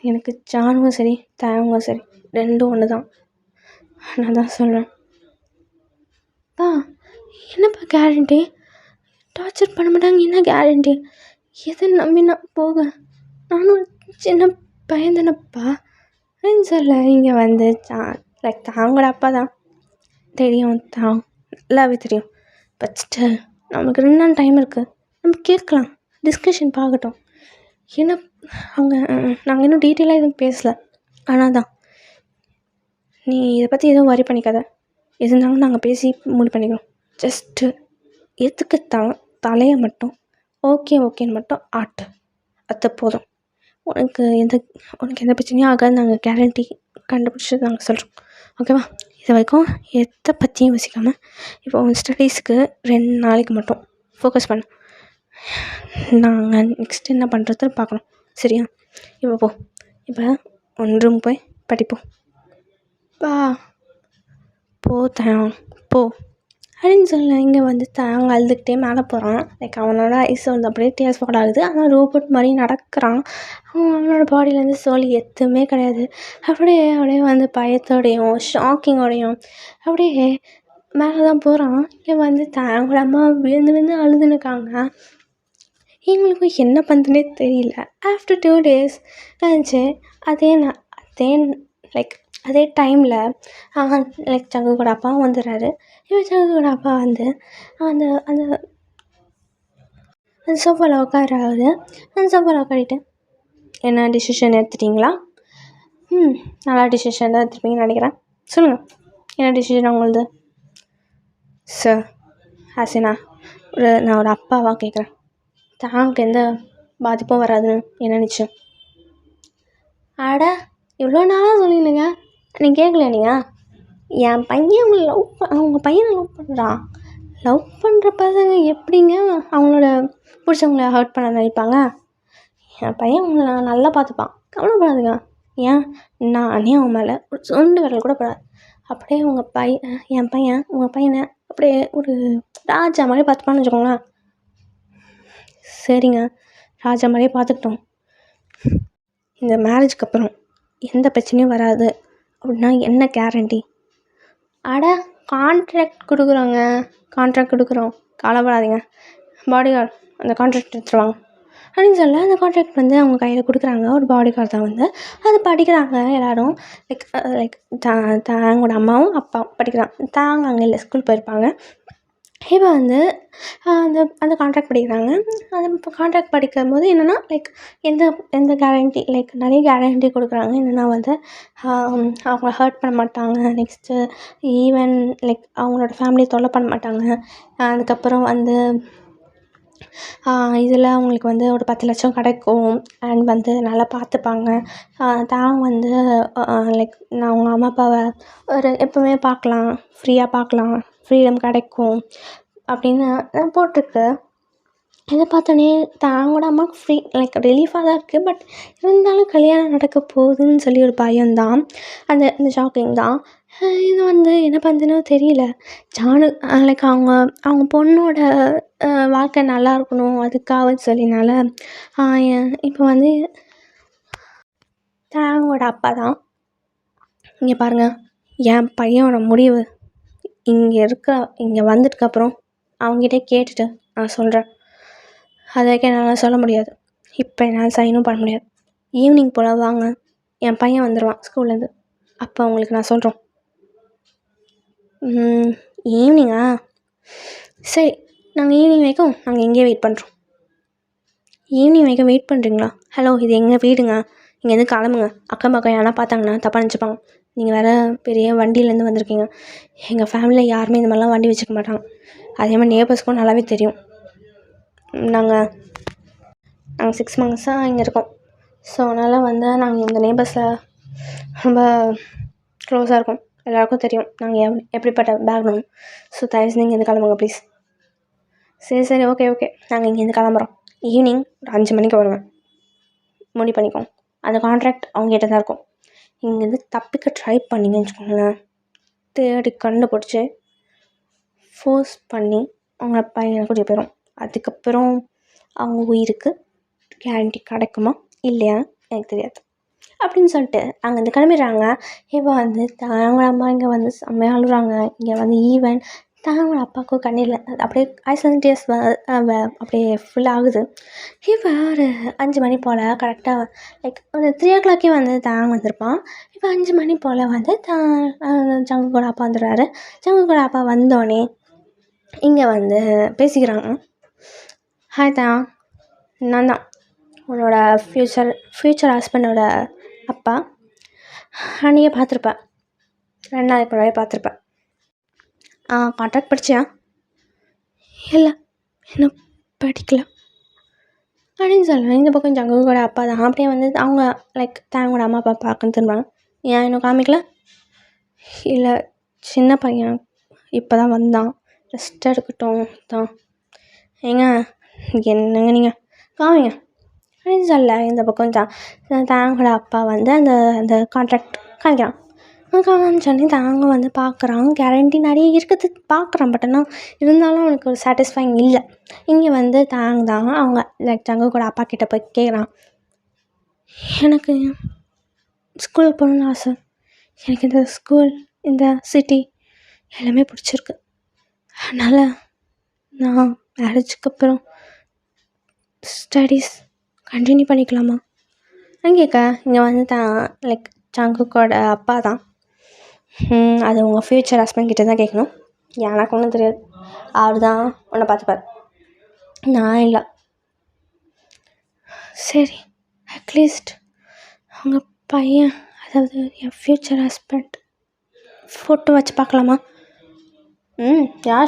எனக்கு ஜானுவும் சரி தாயவும் சரி 2 ஒன்று தான். நான் தான் சொல்கிறேன். பா என்னப்பா கேரண்டி? டார்ச்சர் பண்ண மாட்டாங்க என்ன கேரண்டி? எதை நம்பி நான் போக? நானும் சின்ன பையன் தானேப்பா அப்படின்னு சொல்ல இங்கே வந்து லைக் தாங்களோட அப்பா தான் தெரியும், தான் நல்லாவே தெரியும். பட் ஸ்டில் நமக்கு 2 நாள் டைம் இருக்குது, நம்ம கேட்கலாம், டிஸ்கஷன் பார்க்கட்டும். என்ன அவங்க நாங்கள் இன்னும் டீட்டெயிலாக எதுவும் பேசலை. ஆனால் தான் நீ இதை பற்றி எதுவும் வரி பண்ணிக்காத. எது இருந்தாலும் நாங்கள் பேசி முடிவு பண்ணிக்கிறோம். ஜஸ்ட்டு எதுக்கு தலையை மட்டும் ஓகேன்னு மட்டும் ஆட்டு, அது போதும். உனக்கு எந்த பிரச்சனையும் ஆகாது. நாங்கள் கேரண்டி கண்டுபிடிச்சி நாங்கள் சொல்கிறோம், ஓகேவா? இது வரைக்கும் எதை பற்றியும் யோசிக்காமல் இப்போ உன் ஸ்டடீஸுக்கு 2 நாளைக்கு மட்டும் ஃபோக்கஸ் பண்ணு. நாங்கள் நெக்ஸ்ட் என்ன பண்ணுறதுன்னு பார்க்கணும், சரியா? இப்போ இப்போ 1 ரூம் போய் படிப்போம். போ தயம் போ அப்படின்னு சொல்ல இங்கே வந்து அவங்க அழுதுகிட்டே மேலே போகிறான். லைக் அவனோட ஐஸ் வந்து அப்படியே டேஸ் ஃபால் ஆகுது. ஆனால் ரோபோட் மாதிரி நடக்கிறான். அவனோட பாடியிலேருந்து சோலி எதுவுமே கிடையாது. அப்படியே வந்து பயத்தோடையும் ஷாக்கிங்கோடையும் அப்படியே மேலே தான் போகிறான். இங்கே வந்து அவங்களோட அம்மா விழுந்து அழுதுன்னுக்காங்க. எங்களுக்கும் என்ன பண்ணுறதுனே தெரியல. ஆஃப்டர் 2 days கழிச்சு அதே அதே டைமில் லைக் சங்கு கூட அப்பாவும் வந்துடுறாரு. இப்போ சங்கு கூட அப்பா வந்து அந்த அந்த அந்த சோஃபாவில் உட்காராது. அந்த சோஃபாவில் உட்காரிட்டு என்ன டிசிஷன் எடுத்துட்டிங்களா? நல்லா டிசிஷன் தான் எடுத்துருப்பீங்கன்னு நினைக்கிறேன். சொல்லுங்கள், என்ன டிசிஷன் உங்களது? சார் ஆசினா நான் ஒரு அப்பாவாக கேட்குறேன். தாங்க எந்த பாதிப்பும் வராதுன்னு என்ன நினச்சேன். அட இவ்வளோ நாளாக சொல்லிடுங்க, நீங்கள் கேட்கல நீங்கள். என் பையன் அவங்க பையனை லவ் பண்ணுறான். லவ் பண்ணுற பசங்க எப்படிங்க அவங்களோட பிடிச்சவங்கள ஹர்ட் பண்ண நினைப்பாங்க? என் பையன் உங்களை நல்லா பார்த்துப்பான், கவலைப்படாதுங்க. ஏன் நானே அவன் மேலே ஒரு சொண்டு விரல் கூட படாது. அப்படியே என் பையன் உங்கள் பையனை அப்படியே ஒரு ராஜா மாதிரி பார்த்துப்பான்னு வச்சுக்கோங்களேன். சரிங்க, ராஜா மாதிரியே பார்த்துக்கிட்டோம். இந்த மேரேஜ்க்கு அப்புறம் எந்த பிரச்சனையும் வராது அப்படின்னா என்ன கேரண்டி? அட கான்ட்ராக்ட் கொடுக்குறோம், கவலைப்படாதீங்க. பாடி கார்டு அந்த கான்ட்ராக்ட் எடுத்துருவாங்க அப்படின்னு சொல்ல, அந்த கான்ட்ராக்ட் வந்து அவங்க கையில் கொடுக்குறாங்க. ஒரு பாடி கார்டு தான் வந்து அது படிக்கிறாங்க எல்லோரும். லைக் தாங்களோட அம்மாவும் அப்பாவும் படிக்கிறாங்க. தாங்க அங்கே இல்லை, ஸ்கூல் போயிருப்பாங்க. இப்போ வந்து அந்த கான்ட்ராக்ட் படிக்கிறாங்க. அது இப்போ கான்ட்ராக்ட் படிக்கும்போது என்னென்னா லைக் எந்த கேரண்டி, லைக் நிறைய கேரண்டி கொடுக்குறாங்க. என்னென்னா வந்து அவங்கள ஹர்ட் பண்ண மாட்டாங்க. நெக்ஸ்ட்டு ஈவன் லைக் அவங்களோட ஃபேமிலி தொல்லை பண்ண மாட்டாங்க. அதுக்கப்புறம் வந்து இதில் அவங்களுக்கு வந்து ஒரு 10 லட்சம் கிடைக்கும். அண்ட் வந்து நல்லா பார்த்துப்பாங்க. தான் வந்து லைக் நான் அவங்க அம்மா அப்பாவை ஒரு எப்போவுமே பார்க்கலாம், ஃப்ரீயாக பார்க்கலாம், ஃப்ரீடம் கிடைக்கும் அப்படின்னு போட்டிருக்கு. இதை பார்த்தோன்னே அவங்களோட அம்மாவுக்கு ஃப்ரீ லைக் ரிலீஃபாக தான் இருக்குது. பட் இருந்தாலும் கல்யாணம் நடக்க போகுதுன்னு சொல்லி ஒரு பயம்தான், இந்த ஷாக்கிங் தான். இது வந்து என்ன பண்ணுதுன்னு தெரியல. லைக் அவங்க பொண்ணோட வாழ்க்கை நல்லா இருக்கணும் அதுக்காக சொல்லினால இப்போ வந்து அவங்களோட அப்பா தான். இங்கே பாருங்கள், என் பையனோட முடிவு இங்கே வந்ததுக்கப்புறம் அவங்ககிட்ட கேட்டுட்டு நான் சொல்கிறேன். அது வரைக்கும் என்னால் சொல்ல முடியாது. இப்போ என்னால் சைனும் பண்ண முடியாது. ஈவினிங் போல் வாங்க, என் பையன் வந்துடுவான் ஸ்கூல்லேருந்து. அப்போ உங்களுக்கு நான் சொல்கிறோம். ஈவினிங்கா? சரி, நாங்கள் ஈவினிங் வரைக்கும் நாங்கள் இங்கேயே வெயிட் பண்ணுறோம். ஈவினிங் வரைக்கும் வெயிட் பண்ணுறீங்களா? ஹலோ, இது எங்கள் வீடுங்க, இங்கேருந்து கிளம்புங்க. அக்கம் பக்கம் யாரா பார்த்தாங்கன்னா தப்பாக நினச்சிப்பாங்க. நீங்கள் வேறு பெரிய வண்டியிலேருந்து வந்திருக்கீங்க. எங்கள் ஃபேமிலியில் யாருமே இந்த மாதிரிலாம் வண்டி வச்சுக்க மாட்டாங்க. அதே மாதிரி நேபர்ஸ்க்கும் நல்லாவே தெரியும். நாங்கள் 6 மந்த்ஸாக இங்கே இருக்கோம். ஸோ அதனால் வந்து நாங்கள் இந்த நேபர்ஸில் ரொம்ப க்ளோஸாக இருக்கோம். எல்லாேருக்கும் தெரியும் நாங்கள் எப்படிப்பட்ட பேக்ரவுண்ட். ஸோ தயவுசெய்து நீங்கள் இருந்து கிளம்புங்க ப்ளீஸ். சரி ஓகே, நாங்கள் இங்கேருந்து கிளம்புறோம். ஈவினிங் ஒரு 5 மணிக்கு வருவேன். முடிவு பண்ணிக்கோங்க. அந்த கான்ட்ராக்ட் அவங்ககிட்ட தான் இருக்கும். இங்கேருந்து தப்பிக்க ட்ரை பண்ணிங்கன்னு வச்சுக்கோங்களேன், தேடி கண்டுபிடிச்சி ஃபோர்ஸ் பண்ணி அவங்க பையனை கூட்டிகிட்டு போயிடும். அதுக்கப்புறம் அவங்க உயிருக்கு கேரண்டி கிடைக்குமா இல்லையா எனக்கு தெரியாது அப்படின்னு சொல்லிட்டு அங்கேருந்து கிளம்பிடுறாங்க. இப்போ வந்து தாங்களோட அம்மா இங்கே வந்து செம்மையாக அழுகுறாங்க. இங்கே வந்து ஈவன் தாங்களோட அப்பாவுக்கும் கண்ணீரில் அப்படியே ஐஸ்லண்ட் டேஸ் அப்படியே ஃபுல்லாக ஆகுது. இப்போ ஒரு 5 மணி போல் கரெக்டாக லைக் ஒரு 3 o'clock வந்து தாங்க வந்திருப்பான். இப்போ 5 மணி போல் வந்து ஜங்குக்கோட அப்பா வந்துடுறாரு. ஜங்குக்கோட அப்பா வந்தோடனே இங்கே வந்து பேசிக்கிறாங்க. ஹாய் தான், நான் தான் உன்னோட ஃப்யூச்சர் ஹஸ்பண்டோட அப்பா. அன்றைக்கே பார்த்துருப்பேன், 2 நாளைக்கு முன்னாடியே பார்த்துருப்பேன். கான்ட்ராக்ட் படிச்சியா? இல்லை, என்ன படிக்கல அப்படின்னு சொல்லுவேன். இந்த பக்கம் ஜங்குக்கோட அப்பா தான் அப்படியே வந்து அவங்க லைக் தாங்களோட அம்மா அப்பா பார்க்கன்னு திரும்புவாங்க. ஏன் இன்னும் காமிக்கல? இல்லை, சின்ன பையன் இப்போ தான் வந்தான், ரெஸ்ட் எடுக்கட்டும் தான். ஏங்க என்னங்க நீங்கள் காமிங்க அப்படின்னு சொல்ல, இந்த பக்கம் தாங்களோட அப்பா வந்து அந்த கான்ட்ராக்ட் காமிக்கிறான். காமிச்சோடனே தாங்க வந்து பார்க்குறான். கேரண்டி நிறைய இருக்குது பார்க்குறான். பட் ஆனால் இருந்தாலும் அவனுக்கு ஒரு சாட்டிஸ்ஃபைங் இல்லை. இங்கே வந்து தான் அவங்க லைக் ஜங்குக்கோட அப்பா கிட்டே போய் கேட்குறான். எனக்கு ஸ்கூலுக்கு போகணுன்னு ஆசை. எனக்கு இந்த ஸ்கூல், இந்த சிட்டி எல்லாமே பிடிச்சிருக்கு. அதனால் நான் மேரேஜுக்கு அப்புறம் ஸ்டடீஸ் கண்டினியூ பண்ணிக்கலாமா கேட்க, இங்கே வந்து லைக் ஜங்குக்கோட அப்பா தான். அது உங்கள் ஃப்யூச்சர் ஹஸ்பண்ட் கிட்டே தான் கேட்கணும். எனக்கு ஒன்றும் தெரியாது, அவர் தான் உன்னை பார்த்துப்பார், நான் இல்லை. சரி, அட்லீஸ்ட் அவங்க பையன், அதாவது என் ஃப்யூச்சர் ஹஸ்பண்ட் ஃபோட்டோ வச்சு பார்க்கலாமா?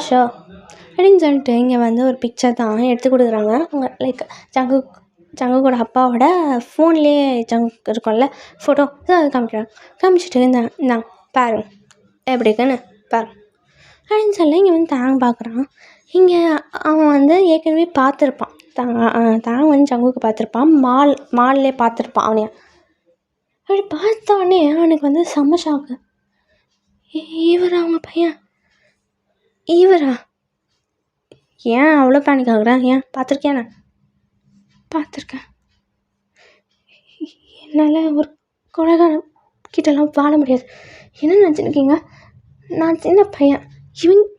ஷோ அப்படின்னு சொல்லிட்டு இங்கே வந்து ஒரு பிக்சர் தான் எடுத்து கொடுக்குறாங்க. அவங்க லைக் ஜங்குக்கோட அப்பாவோட ஃபோன்லேயே ஜங்கு இருக்கும்ல ஃபோட்டோ அது காமிக்கிறாங்க. காமிச்சிட்டு இந்தாங்க பாருங்க எப்படி இருக்குன்னு பாருங்க அப்படின்னு சொல்லி இங்கே வந்து தாங்க பார்க்குறான். இங்கே அவன் வந்து ஏற்கனவே பார்த்துருப்பான். தாங்க வந்து ஜங்குக்கு பார்த்துருப்பான். மால்லே பார்த்துருப்பான் அவனைய. அப்படி பார்த்தோடனே அவனுக்கு வந்து செம்ம ஷாக்கு. இவரா அவங்க பையன்? இவரா? ஏன் அவ்வளோ பேனிக் ஆகுறேன்? ஏன் பார்த்துருக்கேன்? நான் பார்த்துருக்கேன். என்னால் ஒரு கொலைகாரன் கிட்டலாம் வாழ முடியாது. என்ன நினச்சிருக்கீங்க? நான் சின்ன பையன்.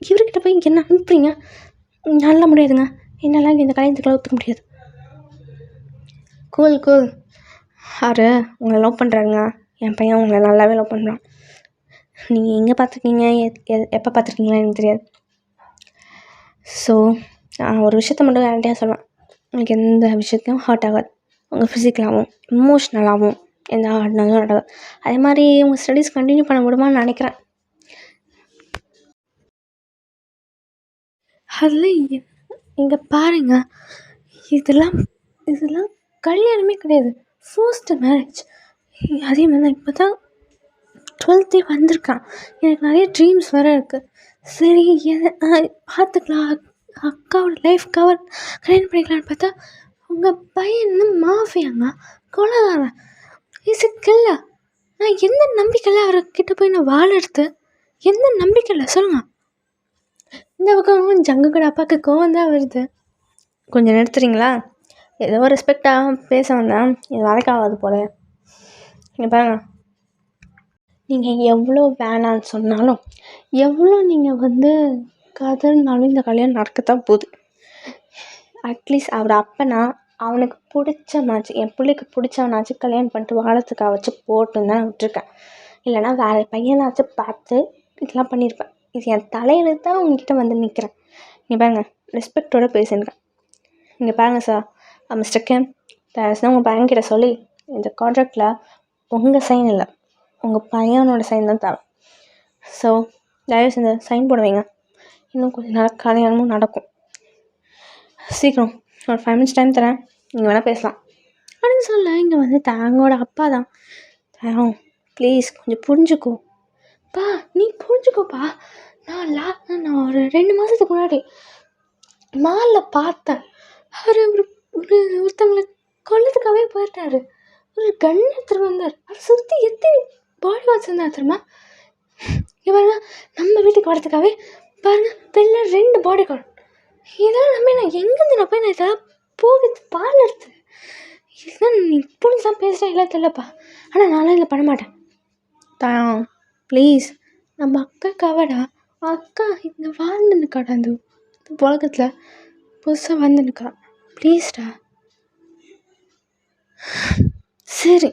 இவர்கிட்ட போய் என்ன அனுப்புறீங்க? நல்லா முடியாதுங்க. என்னால் இந்த கல்யாணத்துக்குலாம் ஒத்துக்க முடியாது. கூல் அவர் உங்களை லவ் பண்ணுறாருங்க. என் பையன் உங்களை நல்லாவே லவ் பண்ணுறான். நீங்கள் எங்கே பார்த்துருக்கீங்க, எப்போ பார்த்துருக்கீங்களா எனக்கு தெரியாது. ஸோ நான் ஒரு விஷயத்த மட்டும் கேரண்டியாக சொல்லுவேன், உங்களுக்கு எந்த விஷயத்தையும் ஹர்ட் ஆகாது. உங்கள் ஃபிசிக்கலாகவும் எமோஷ்னலாகவும் எந்த ஹார்ட்னாலும் நடக்காது. அதே மாதிரி உங்கள் ஸ்டடீஸ் கண்டினியூ பண்ண முடியுமான்னு நினைக்கிறேன். அதில் இங்கே பாருங்க, இதெல்லாம் கல்யாணமே கிடையாது, ஃபர்ஸ்ட் மேரேஜ். அதே மாதிரி தான் இப்போ தான் 12th வந்திருக்கான். எனக்கு நிறைய ட்ரீம்ஸ் வேறு இருக்குது. சரி பார்த்துக்கலாம், அக்காவோட லைஃப் கல்யாணம் பண்ணிக்கலான்னு பார்த்தா உங்கள் பையன் மாஃபியாங்க, கொலைகாரன், இசுக்கில்ல. நான் எந்த நம்பிக்கையில் அவர்கிட்ட போய் நான் வாழறது? எந்த நம்பிக்கையில் சொல்லுங்கள்? இந்த பக்கம் ஜங்கு கூட அப்பாவுக்கு கோவம் தான் வருது. கொஞ்சம் நிறுத்துறீங்களா? ஏதோ ரெஸ்பெக்டாக பேச வந்தேன், இது வரைக்காகாது போல. நீங்கள் பாருங்க, நீங்கள் எவ்வளோ வேணான்னு சொன்னாலும், எவ்வளோ நீங்கள் வந்து கதறினாலும் இந்த கல்யாணம் நடக்கத்தான் போகுது. அட்லீஸ்ட் அவர் அப்பனா அவனுக்கு பிடிச்சனாச்சு, என் பிள்ளைக்கு பிடிச்சவனாச்சு கல்யாணம் பண்ணிட்டு வாழத்துக்காக வச்சு போட்டுன்னு தான் விட்டுருக்கேன். இல்லைனா வேறு பையனாச்சும் பார்த்து இதெல்லாம் பண்ணியிருப்பேன். இது என் தலையில் தான் உங்ககிட்ட வந்து நிற்கிறேன். நீங்கள் பாருங்கள், ரெஸ்பெக்டோடு பேசியிருக்கேன். இங்கே பாருங்கள் சார், மிஸ்டர் கேம், தான் உங்கள் பையன்கிட்ட சொல்லி இந்த கான்ட்ராக்டில் உங்கள் சைன் இல்லை, உங்கள் பையனோட சைன் தான் தேவை. ஸோ தயவு செஞ்சு சைன் போட வைங்க. இன்னும் கொஞ்சம் நாள் கல்யாணமும் நடக்கும். சீக்கிரம் ஒரு 5 minutes டைம் தரேன், நீங்கள் வேணால் பேசலாம் அப்படின்னு சொல்ல இங்கே வந்து தாங்கோட அப்பா தான். தரம் ப்ளீஸ் கொஞ்சம் புரிஞ்சுக்கோ பா, நீ புரிஞ்சுக்கோப்பா. நான் ஒரு 2 மாதத்துக்கு முன்னாடி மாலில் பார்த்தேன். அவர் ஒருத்தங்களை கொல்லத்துக்காகவே போயிட்டாரு. ஒரு கன் எடுத்துகிட்டு வந்தார். அவர் சுற்றி எத்தனை பாடி வாட்ச் இருந்தார் தெரியுமா? பாருங்க, நம்ம வீட்டுக்கு வரதுக்காகவே பாருங்க வெளில 2 பாடி கார்டு. இதெல்லாம் நம்ம நான் எங்கேருந்து நான் போய் நான் இதெல்லாம் போகுது பால் எடுத்து இதெல்லாம் நீ புரிஞ்சுதான் பேசுகிறேன் இல்லை தெரியலப்பா. ஆனால் நானும் இதில் பண்ண மாட்டேன். தான் ப்ளீஸ், நம்ம அக்காக்காவடா, அக்கா இந்த வாழ்ந்துன்னுக்காடா, அந்த உலகத்தில் புதுசாக வந்துன்னுக்கா. ப்ளீஸ்டா. சரி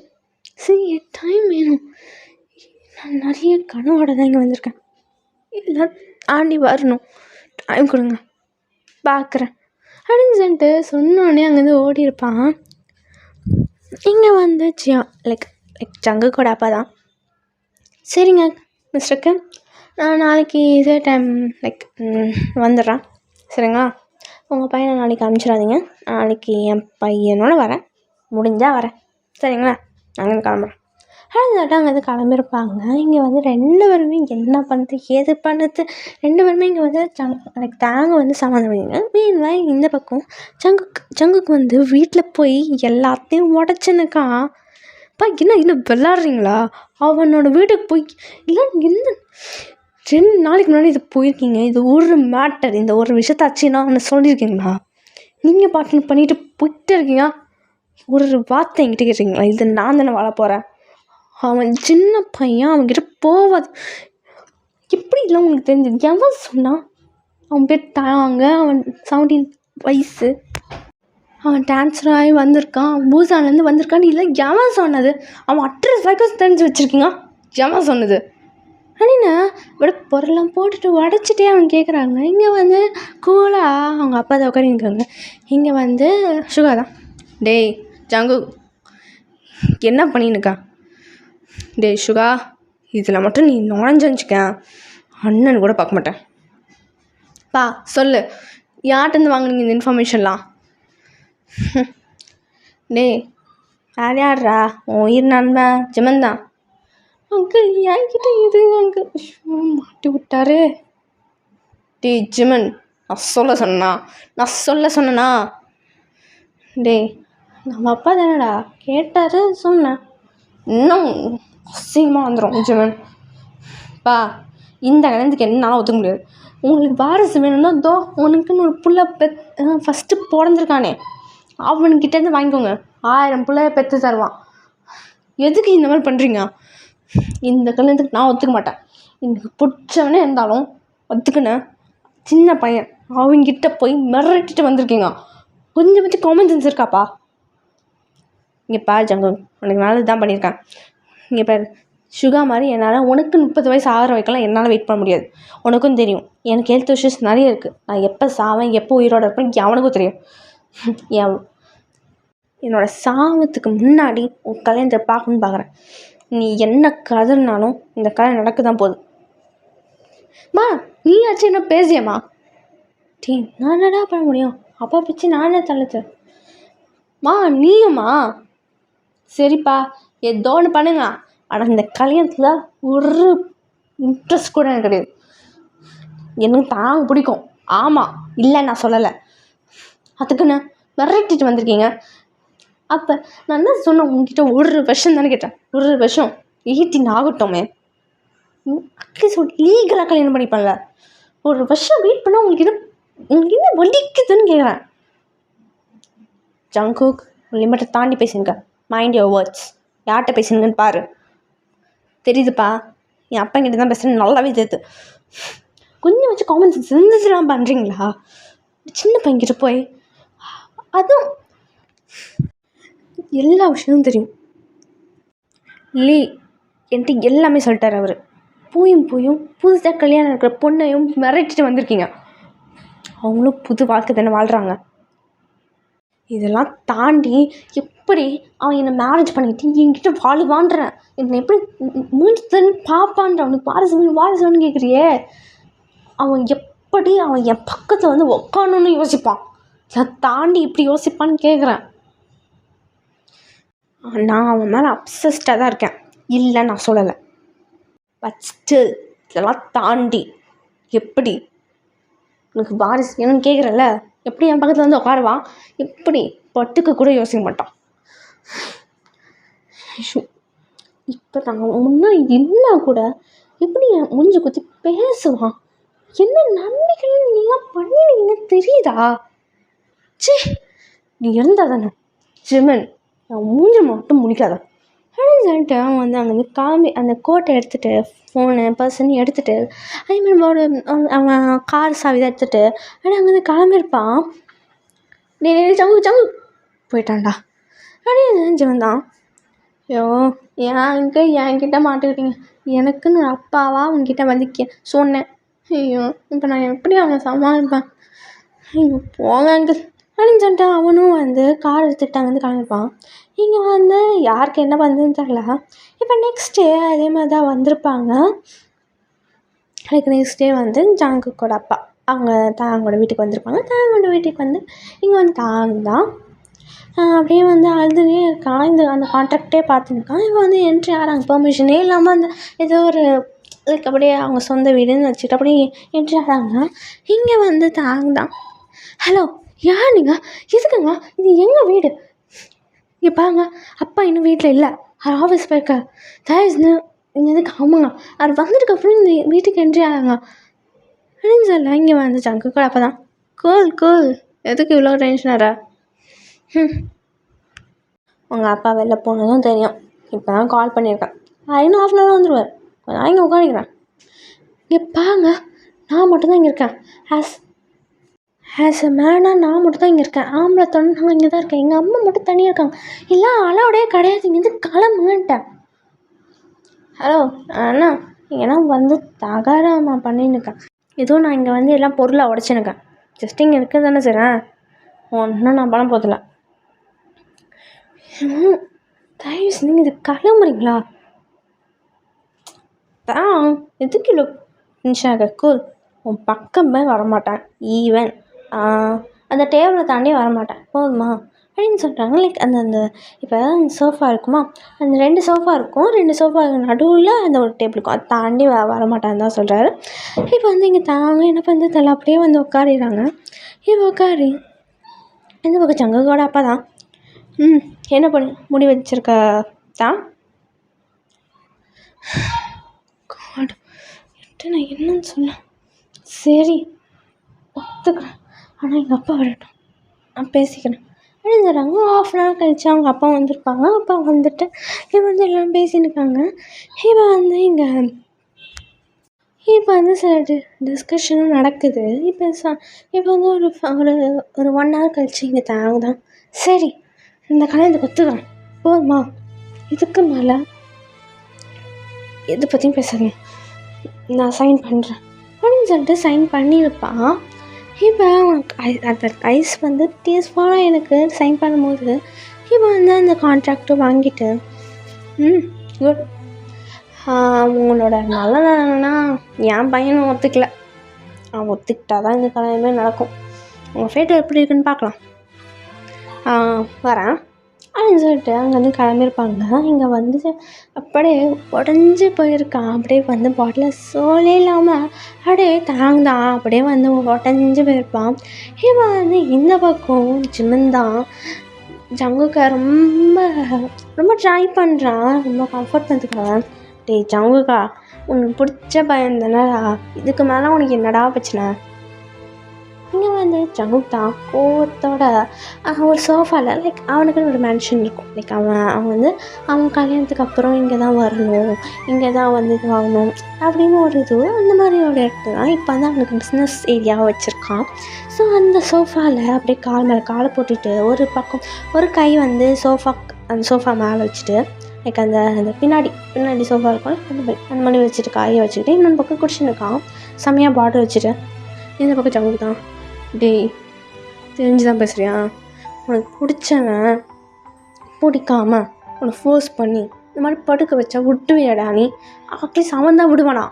என் டைம் வேணும். நான் நிறைய கனவோட தான் இங்கே வந்திருக்கேன். இல்லை ஆண்டி வரணும், டைம் கொடுங்க பார்க்குறேன் அப்படின்னு சொல்லிட்டு சொன்னோடனே அங்கேருந்து ஓடி இருப்பான். இங்கே வந்து லைக் ஜங்குக்கோட அப்பா தான். சரிங்க மிஸ்டருக்கு, நான் நாளைக்கு இதே டைம் வந்துடுறேன் சரிங்களா? உங்கள் பையனை நாளைக்கு அனுப்பிச்சிடாதீங்க. நாளைக்கு என் பையனோட வரேன், முடிஞ்சால் வரேன் சரிங்களா? நாங்கள் கிளம்புறேன். அங்கே வந்து கிளம்பியிருப்பாங்க. இங்கே வந்து 2 பேருமே என்ன பண்ணுறது ஏது பண்ணுறது 2 பேருமே இங்கே வந்து தாங்க வந்து சமாதானம் பண்ணிங்க. மீன்லாம் இந்த பக்கம் ஜங்குக்கு வந்து வீட்டில் போய் எல்லாத்தையும் உடச்சுன்னுக்கான். அப்பா என்ன விளாட்றீங்களா? அவனோட வீட்டுக்கு போய் இல்லை என்ன 2 நாளைக்கு முன்னாடி இது போயிருக்கீங்க. இது ஒரு மேட்டர், இந்த ஒரு விஷயத்தாச்சுன்னா அவனை சொல்லியிருக்கீங்களா? நீங்கள் பாட்டு பண்ணிட்டு போயிட்டே இருக்கீங்க. ஒரு வார்த்தை என்கிட்ட கேட்குறீங்களா? இது நான் தானே வாழ போகிறேன். அவன் சின்ன பையன், அவன்கிட்ட போவாது. எப்படி இல்லை உங்களுக்கு தெரிஞ்சது? எவன் சொன்னான்? அவன் பேர் தாங்க, அவன் 17 வயசு, அவன் டான்ஸர் ஆகி வந்திருக்கான், பூசான்லேருந்து வந்திருக்கான்னு இல்லை எவன் சொன்னது? அவன் அட்ரஸ் வரைக்கும் தெரிஞ்சு வச்சுருக்கீங்க. எவன் சொன்னது அப்படின்னு விட பொருளெலாம் போட்டுட்டு உடச்சிட்டே அவன் கேட்குறாங்க. இங்கே வந்து கூலாக அவங்க அப்பா தான் உட்காந்துருக்காங்க. இங்கே வந்து சுகா தான், டேய் ஜங்கு என்ன பண்ணின்னுக்கா? டேய் சுகா, இதில் மட்டும் நீ நுழைஞ்சுக்க அண்ணன் கூட பார்க்க மாட்டேன். பா சொல்லு, யார்கிட்டருந்து வாங்கினீங்க இந்த இன்ஃபர்மேஷன்லாம்? டேய் யார் யார்ரா உன் உயிர் நண்பன் ஜிமன் தான். அங்கிள் என்கிட்ட இது அங்கிள் மாட்டி விட்டாரு. டேய் ஜிமன், நான் சொல்ல சொன்னேனா? டேய் நம்ம அப்பா தானடா கேட்டாரு சொன்னேன். இன்னும் அசிங்கமாக வந்துடும் ஜிமன். பா இந்த கல்யாணத்துக்கு என்னால் ஒத்துக்க முடியாது. உங்களுக்கு வாரிசு வேணும்னா தோ உனக்குன்னு ஒரு புள்ள ஃபஸ்ட்டு பிறந்திருக்கானே அவன்கிட்டேருந்து வாங்கிக்கோங்க. 1000 பிள்ளைய பெற்று தருவான். எதுக்கு இந்த மாதிரி பண்ணுறீங்க? இந்த கல்யாணத்துக்கு நான் ஒத்துக்க மாட்டேன். எனக்கு பிடிச்சவனே இருந்தாலும் ஒத்துக்கினேன். சின்ன பையன் அவங்கிட்ட போய் மிரட்டிட்டு வந்திருக்கீங்க. கொஞ்சம் காமன் சென்ஸ் இருக்காப்பா? இங்கே பாரு ஜங்கு, உனக்கு நல்லது தான் பண்ணியிருக்கேன். இங்கே பாரு சுகா மாதிரி என்னால் உனக்கு 30 வயசு ஆகிற வைக்கலாம் என்னால் வெயிட் பண்ண முடியாது. உனக்கும் தெரியும் எனக்கு ஹெல்த் இஷ்யூஸ் நிறைய இருக்குது. நான் எப்போ சாவேன் எப்போ உயிரோடு இருப்பேன் அவனுக்கும் தெரியும். என்னோடய சாவத்துக்கு முன்னாடி உன் கல்யாணத்தை பார்க்கணுன்னு பார்க்குறேன். நீ என்ன கதறினாலும் இந்த கல்யாணம் நடக்க தான் போகுது. நீயாச்சும் என்ன பேசியம்மா? நான் என்னடா பண்ண முடியும்? அப்பா பிச்சு நானே தள்ளுது. நீயும்மா சரிப்பா ஏதோ ஒன்று பண்ணுங்க. ஆனால் இந்த கல்யாணத்தில் ஒரு இன்ட்ரெஸ்ட் கூட எனக்கு கிடையாது. எனக்கு தாங்க பிடிக்கும். ஆமாம் இல்லை நான் சொல்லலை. அதுக்குன்னு மிரட்டிட்டு வந்திருக்கீங்க. அப்போ நான் என்ன சொன்னேன் உங்ககிட்ட? ஒரு வருஷம் தானே கேட்டேன். ஒரு வருஷம் 18 ஆகட்டுமே, அட்லீஸ்ட் ஒரு லீகலாக கல்யாணம் பண்ணிப்பான்ல. ஒரு வருஷம் வெயிட் பண்ணால் உங்களுக்கு என்ன வலிக்குதுன்னு கேட்குறேன். ஜங்குக் லிமிட்டை தாண்டி பேசுங்க. Mind your words. யார்கிட்ட பேசுங்கன்னு பாரு. தெரியுதுப்பா, என் அப்பா கிட்ட தான் பேசுகிறேன்னு நல்லாவே தெரியுது. கொஞ்சம் வச்சு காமன் சென்ஸ் இருந்துச்சுலாம் பண்ணுறீங்களா? சின்ன பையன்கிட்ட போய் அதுவும் எல்லா விஷயமும் தெரியும். லீ என்கிட்ட எல்லாமே சொல்லிட்டார் அவர். போயும் புதுசாக கல்யாணம் இருக்கிற பொண்ணையும் மிரட்டிட்டு வந்திருக்கீங்க. அவங்களும் புது வாழ்க்கை தானே வாழ்கிறாங்க. இதெல்லாம் தாண்டி எப்படி அவன் என்னை மேரேஜ் பண்ணிக்கிட்டு என்கிட்ட வாழுவான்றேன். என்னை எப்படி மூஞ்சி தண்ணி பாப்பான்ற? அவனுக்கு வாரிசுன்னு கேட்குறியே. அவன் எப்படி என் பக்கத்தில் வந்து உக்காணுன்னு யோசிப்பான். இதை தாண்டி இப்படி யோசிப்பான்னு கேட்குறேன். நான் அவன் மேலே அப்சஸ்டாக தான் இருக்கேன். இல்லை நான் சொல்லலை. பட் ஸ்டில் இதெல்லாம் தாண்டி எப்படி எனக்கு வாரிசு என்னன்னு கேட்குறேன்ல, எப்படி என் பக்கத்தில் வந்து உட்காருவான்? எப்படி பட்டுக்கு கூட யோசிக்க மாட்டான். இப்போ நாங்கள் முன்னாடி என்ன கூட எப்படி என் மூஞ்சி குத்தி பேசுவான்? என்ன நன்மைகள் நீலாம் பண்ணினீங்கன்னு தெரியுதா? நீ இருந்தா தானே ஜிமன், நான் மூஞ்சி மட்டும் முடிக்காத அப்படின்னு சொல்லிட்டு அவன் வந்து அங்கேருந்து அந்த கோட்டை எடுத்துகிட்டு ஃபோனு பர்சன் எடுத்துகிட்டு அதே மாதிரி அவன் கார் சாவி தான் எடுத்துகிட்டு அப்படியே அங்கேருந்து கிளம்பியிருப்பான். ஜங்கு போயிட்டான்டா அப்படின்னு ஜிமன் தான். ஐயோ என்கிட்ட மாட்டிக்கிட்டீங்க. எனக்குன்னு அப்பாவா உங்ககிட்ட வந்து சொன்னேன். ஐயோ இப்போ நான் எப்படி அவனை சமாளிப்பேன்? ஐயோ போங்க அங்கிள் அப்படின்னு சொல்லிட்டு அவனும் வந்து கார் எடுத்துக்கிட்டு அங்கேருந்து கிளம்பிருப்பான். இங்கே வந்து யாருக்கு என்ன பண்ணுறதுன்னு தெரியல. இப்போ நெக்ஸ்ட் டே அதே மாதிரி தான் வந்திருப்பாங்க. அதுக்கு நெக்ஸ்ட் டே வந்து ஜாங்குக்கோட அப்பா அவங்க தாங்கோட வீட்டுக்கு வந்திருப்பாங்க. தாங்கோட வீட்டுக்கு வந்து இங்கே வந்து தாங்க தான் அப்படியே வந்து அழுதுனே இருக்கான். அந்த கான்ட்ராக்டே பார்த்துருக்கான். இப்போ வந்து என்ட்ரி ஆகிறாங்க. பெர்மிஷனே இல்லாமல் அந்த ஏதோ ஒரு லைக் அப்படியே அவங்க சொந்த வீடுன்னு வச்சுட்டு அப்படியே என்ட்ரி ஆகிறாங்க. இங்கே வந்து தாங்க தான். ஹலோ யார் நீங்கள்? எதுக்குங்க இது எங்கள் வீடு? இங்கே பாருங்க, அப்பா இன்னும் வீட்டில் இல்லை, அவர் ஆஃபீஸ் போயிருக்க. தயவுன்னு இங்கே எதுக்கு? ஆமாங்க அவர் வந்ததுக்கப்புறம் இந்த வீட்டுக்கு என்ட்ரி ஆகாங்க அப்படின்னு சொல்ல இங்கே வந்துச்சாங்க கூட. அப்போ தான் கூல் எதுக்கு இவ்வளோ டென்ஷனாரா? உங்கள் அப்பா வெளில போனதும் தெரியும். இப்போ தான் கால் பண்ணியிருக்கேன். இன்னும் 1/2 hour வந்துடுவார். நான் இங்கே உட்காந்துக்கிறேன். இங்கே பாருங்க, நான் மட்டும்தான் இங்கே இருக்கேன். ஆஸ் எ மேனாக நான் மட்டும் தான் இங்கே இருக்கேன். ஆம்பளை தொண்ணு நான் இங்கே தான் இருக்கேன். எங்கள் அம்மா மட்டும் தனியாக இருக்காங்க. எல்லாம் அளவுடையே கிடையாது. இங்கேருந்து கிளம்புங்கன்ட்டேன். ஹலோ அண்ணா, இங்கேனா வந்து தகராமா பண்ணின்னு இருக்கேன். ஏதோ நான் இங்கே வந்து எல்லாம் பொருளை உடச்சினுக்கேன். ஜஸ்ட் இங்கே இருக்க தானே சார். ஒன்றும் நான் பண்ண போதில்லை. தயவு செஞ்சு இது கிளம்புறீங்களா? எதுக்கு இல்லை நிஷாக கூல். உன் பக்கமே வரமாட்டேன். ஈவன் அந்த டேபிளை தாண்டி வரமாட்டேன். போதுமா? அப்படின்னு சொல்கிறாங்க. லைக் அந்த அந்த இப்போ அந்த சோஃபா இருக்குமா, அந்த 2 சோஃபா இருக்கும். 2 சோஃபா நடுவில் அந்த ஒரு டேபிள் இருக்கும். அதை தாண்டி வரமாட்டான்னு தான் சொல்கிறாரு. இப்போ வந்து இங்கே தாங்க என்ன பண்ணுறது தெரியல, அப்படியே வந்து உட்காரிடுறாங்க. இப்போ உட்காரி இந்த பக்கம் சங்குக்கோட அப்பா தான் என்ன பண்ணி முடி வச்சிருக்க தான் காட் நான் என்னன்னு சொல்ல, சரி ஒத்துக்கிறேன், ஆனால் எங்கள் அப்பா வரட்டும், நான் பேசிக்கிறேன் அப்படின்னு சொல்கிறாங்க. ½ கழிச்சு அவங்க அப்பா வந்திருப்பாங்க. அப்பா வந்துட்டு இப்போ வந்து எல்லாம் பேசின்னு இருக்காங்க. இப்போ வந்து இங்கே இப்போ வந்து சில டிஸ்கஷனும் நடக்குது. இப்போ வந்து ஒரு 1 hour கழிச்சு இங்கே தாங்க தான் சரி இந்த கல்யாணத்துக்கு ஒத்துக்கிறேன், போதுமா, இதுக்கு மேலே எதை பற்றியும் பேசாதீங்க, நான் சைன் பண்ணுறேன் அப்படின்னு சொல்லிட்டு சைன் பண்ணியிருப்பான். இப்போ அந்த ஐஸ் வந்து டீஸ்ஃபாலாக எனக்கு சைன் பண்ணும்போது இப்போ வந்து அந்த கான்ட்ராக்டை வாங்கிட்டு குட், உங்களோட நல்ல நிலைமைனா என் பையனும் ஒத்துக்கல, அவன் ஒத்துக்கிட்டா தான் இந்த கல்யாணமே நடக்கும், உங்கள் ஃபேட்டு எப்படி இருக்குன்னு பார்க்கலாம், வரேன் அப்படின்னு சொல்லிட்டு அங்கே வந்து கிளம்பியிருப்பாங்க. இங்கே வந்து அப்படியே உடஞ்சி போயிருக்கான். அப்படியே வந்து பாட்டில் சோலே இல்லாமல் அப்படியே தாங்கதான் அப்படியே வந்து உடஞ்சி போயிருப்பான். இவன் வந்து இந்த பக்கம் ஜிமின் தான் ஜங்குக்கா ரொம்ப ரொம்ப ட்ரை பண்ணுறான், ரொம்ப கம்ஃபர்ட் பண்ணுறதுக்காக. டேய் ஜங்குக்கா, உனக்கு பிடிச்ச பையன் தானடா, இதுக்கு மேலே உனக்கு என்னடா பிரச்சனை. இங்கே வந்து ஜங்குக் தான் கோவத்தோட ஒரு சோஃபாவில் லைக் அவனுக்குன்னு ஒரு மேன்ஷன் இருக்கும். லைக் அவன் வந்து அவன் கல்யாணத்துக்கு அப்புறம் இங்கே தான் வரணும், இங்கே தான் வந்து இது வாங்கணும் அப்படின்னு ஒரு இது, அந்த மாதிரி ஒரு இடத்துல தான் இப்போ வந்து அவனுக்கு பிஸ்னஸ் ஏரியாவை வச்சுருக்கான். ஸோ அந்த சோஃபாவில் அப்படியே கால் மேலே காலை போட்டுட்டு ஒரு பக்கம் ஒரு கை வந்து அந்த சோஃபா மேலே வச்சுட்டு லைக் அந்த பின்னாடி சோஃபா இருக்கும் அந்த மாதிரி வச்சுட்டு காயை வச்சுக்கிட்டு இன்னொன்று பக்கம் குடிச்சுன்னு இருக்கான். செம்மையாக பாட்டில் வச்சுட்டு இந்த பக்கம் ஜங்குக் தான், டேய் தெரிஞ்சு தான் பேசுகிறியா, உனக்கு பிடிச்சவன் பிடிக்காம உன்னை ஃபோர்ஸ் பண்ணி இந்த மாதிரி படுக்க வச்சா விட்டுவியடா நீ, அட்லீஸ்ட் அவன் தான் விடுவானா.